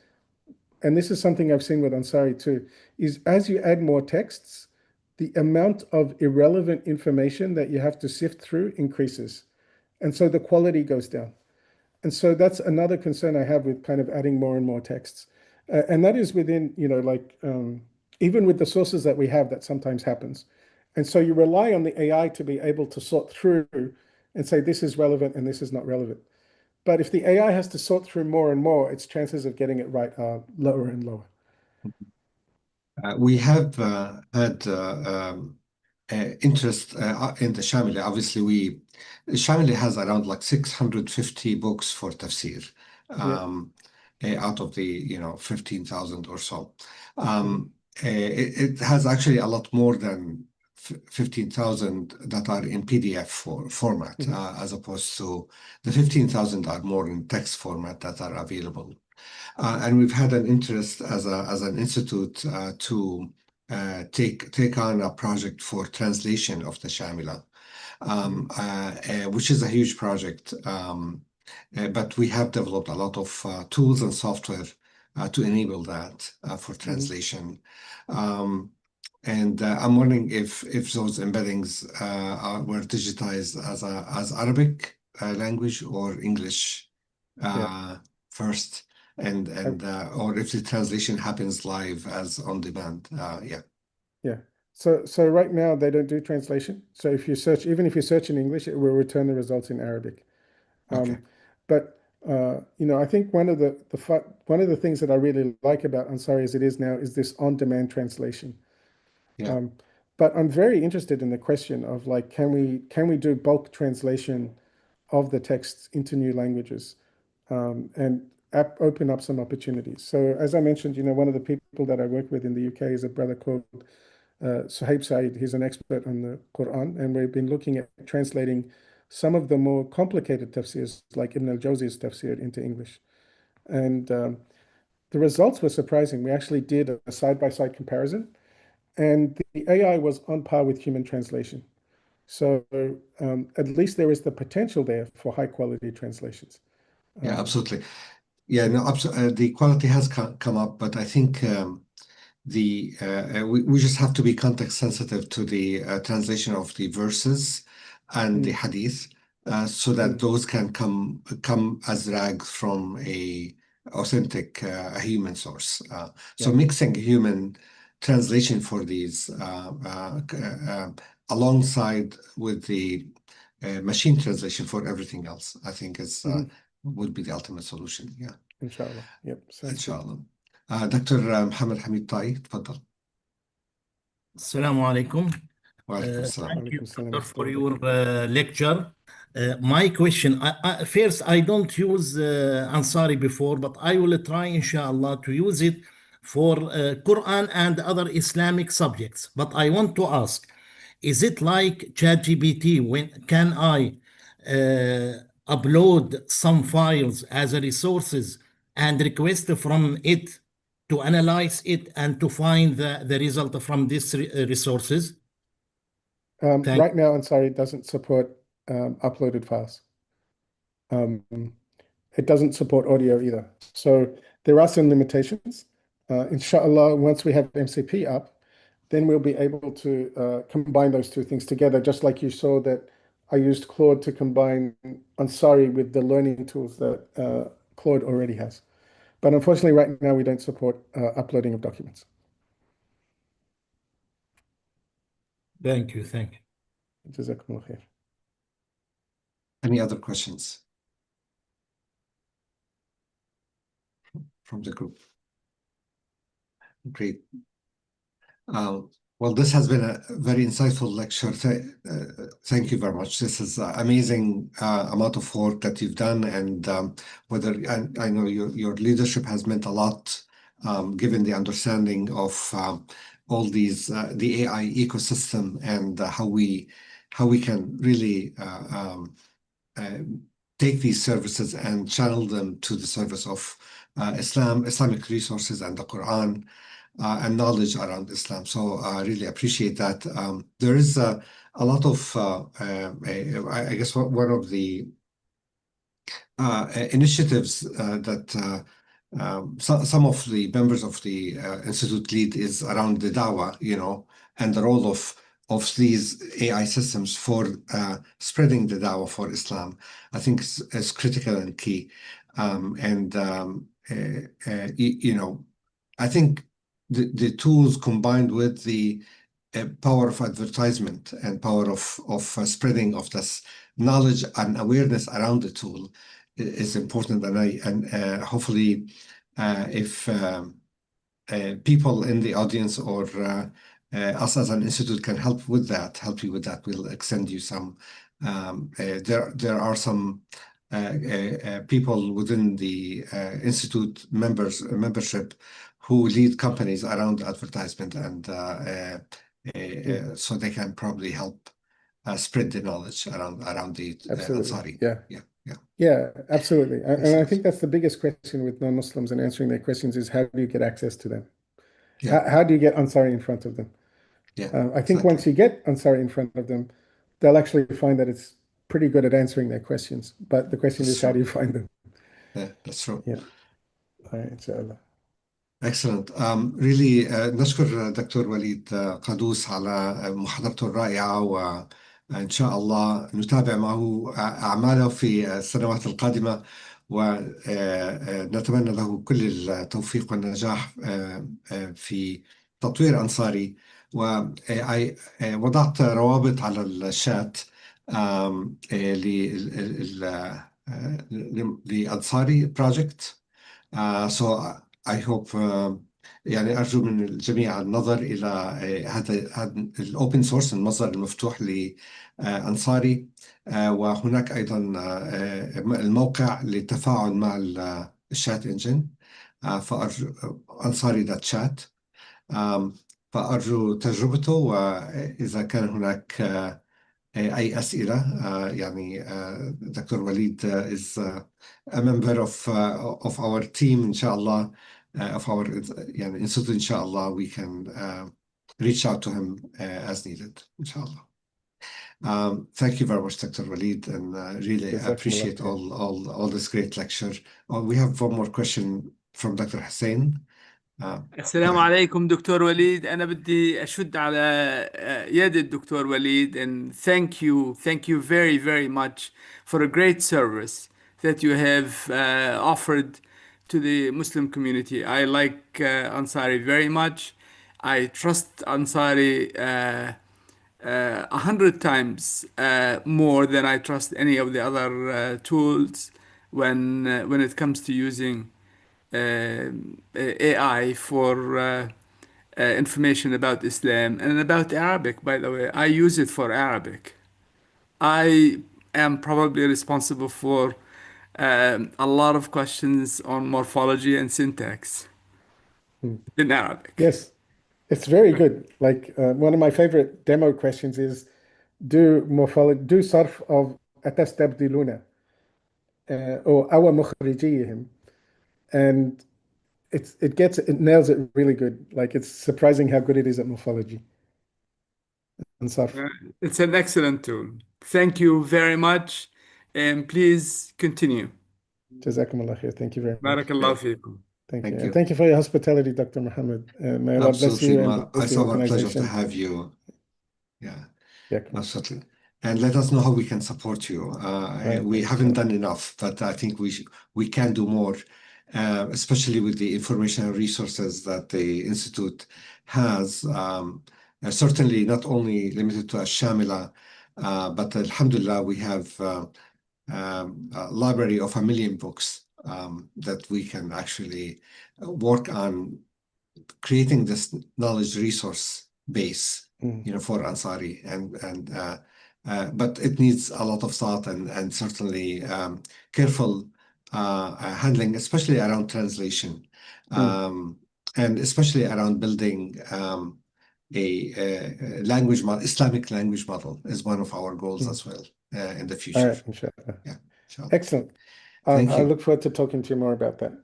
and this is something I've seen with Ansari too, is as you add more texts, the amount of irrelevant information that you have to sift through increases, and so the quality goes down. And so that's another concern I have with kind of adding more and more texts. And that is within, even with the sources that we have, that sometimes happens. And so you rely on the AI to be able to sort through and say, this is relevant and this is not relevant. But if the AI has to sort through more and more, its chances of getting it right are lower and lower. We have had interest in the Shamili. Obviously, Shamili has around like 650 books for tafsir. Out of the 15,000 or so. It has actually a lot more than 15,000 that are in PDF format, as opposed to the 15,000 are more in text format that are available. And we've had an interest as an institute to take on a project for translation of the Shamila, which is a huge project. But we have developed a lot of tools and software to enable that for translation. And I'm wondering if those embeddings were digitized as Arabic language or English first, and or if the translation happens live as on demand. So right now they don't do translation. So if you search, even if you search in English, it will return the results in Arabic. But I think one of the things that I really like about Ansari as it is now is this on-demand translation. But I'm very interested in the question of like, can we do bulk translation of the texts into new languages, and open up some opportunities. So as I mentioned, one of the people that I work with in the UK is a brother called Suhaib Said. He's an expert on the Quran, and we've been looking at translating some of the more complicated tafsirs, like Ibn al-Jawzi's tafsir, into English. And the results were surprising. We actually did a side-by-side comparison, and the AI was on par with human translation. So at least there is the potential there for high-quality translations. Yeah, absolutely. Yeah, no, the quality has come up, but I think we just have to be context sensitive to the translation of the verses and the hadith, so that those can come as rags from a authentic human source. So mixing human translation for these alongside with the machine translation for everything else, I think is would be the ultimate solution. Yeah. Inshallah. Yep. Inshallah. Dr. Mohammed Hamid Tai, تفضل. Assalamu alaikum. Thank you, Doctor, for your lecture. My question, first, I don't use Ansari before, but I will try, inshallah, to use it for Quran and other Islamic subjects. But I want to ask, is it like ChatGPT? When can I upload some files as resources and request from it to analyze it and to find the result from these resources? Right now, Ansari doesn't support uploaded files. It doesn't support audio either. So there are some limitations. Inshallah, once we have MCP up, then we'll be able to combine those two things together, just like you saw that I used Claude to combine Ansari with the learning tools that Claude already has. But unfortunately, right now, we don't support uploading of documents. Thank you. Thank you. Jazakumullah khair. Any other questions from the group? Great. Well, this has been a very insightful lecture. Thank you very much. This is amazing amount of work that you've done, and I know your leadership has meant a lot, given the understanding of all these the AI ecosystem and how we can really take these services and channel them to the service of Islamic resources and the Quran. And knowledge around Islam. So I really appreciate that. There is a lot of, I guess, one of the initiatives that some of the members of the Institute lead is around the dawah, and the role of these AI systems for spreading the dawah for Islam. I think is critical and key. I think the tools combined with the power of advertisement and power of spreading of this knowledge and awareness around the tool is important. And hopefully, if people in the audience or us as an institute can help you with that, we'll extend you some. There are some people within the institute membership who lead companies around advertisement and so they can probably help spread the knowledge around the Ansari. Yeah, absolutely. And I Excellent. think that's the biggest question with non-Muslims and answering their questions is how do you get access to them? Yeah. How do you get Ansari in front of them? I think once you get Ansari in front of them, they'll actually find that it's pretty good at answering their questions. But the question is, how do you find them? Yeah, that's true. Yeah. All right, inshallah. Excellent. Really نشكر دكتور وليد قادوس على محاضرته الرائعة، وإن شاء الله نتابع معه أعماله في السنوات القادمة، ونتمنى له كل التوفيق والنجاح في تطوير أنصاري. ووضعت روابط على الشات لأنصاري بروجكت. So I hope يعني أرجو من الجميع النظر إلى هذا الأوبن سورس، المصدر المفتوح لأنصاري، وهناك أيضا الموقع للتفاعل مع الشات انجن، فأرجو أنصاري.chat، فأرجو تجربته، وإذا كان هناك أي أسئلة يعني دكتور وليد is a member of our team إن شاء الله، of our يعني institute إن شاء الله. We can reach out to him as needed إن شاء الله. Thank you very much, Dr. Walid, and really appreciate all this great lecture. We have one more question from Dr. Hussein. السلام عليكم دكتور وليد. أنا بدي أشد على يد الدكتور وليد and thank you very much for a great service that you have offered to the Muslim community. I like Ansari very much. I trust Ansari 100 times more than I trust any of the other tools when it comes to using AI for information about Islam and about Arabic. By the way, I use it for Arabic. I am probably responsible for a lot of questions on morphology and syntax in Arabic. Yes, it's very good. Like one of my favorite demo questions is do صرف of أتستبدلون or أو مخرجيهم, and it nails it really good. Like it's surprising how good it is at morphology and صرف. It's an excellent tool. Thank you very much, and please continue. جزاكم الله خير. Thank you very much. بارك الله فيكم. Thank you. And thank you for your hospitality, Dr. Muhammad. May Allah bless you. And it's our pleasure to have you. Yeah, absolutely. And let us know how we can support you. We haven't done enough, but I think we can do more, especially with the information and resources that the Institute has. Certainly not only limited to Ash-Shamila, but alhamdulillah, we have a library of 1 million books that we can actually work on creating this knowledge resource base, for Ansari, but it needs a lot of thought and certainly careful handling, especially around translation, and especially around building a language model. Islamic language model is one of our goals as well in the future. All right, inshallah. Yeah, inshallah. Excellent. I look forward to talking to you more about that.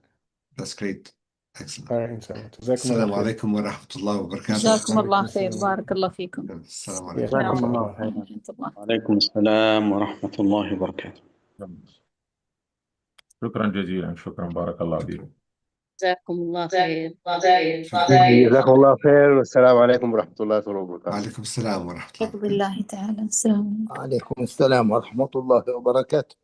That's great. Excellent. All right, inshallah. السلام عليكم ورحمة الله وبركاته. جزاكم الله خير. بارك الله فيكم. السلام عليكم. وعليكم السلام ورحمة الله وبركاته. شكرا جزيلا. شكرا. بارك الله فيكم. جزاكم الله خير. جزاكم الله خير، والسلام عليكم ورحمة الله وبركاته. وعليكم السلام ورحمة الله. بالله تعالى. السلام عليكم. عليكم السلام ورحمة الله وبركاته.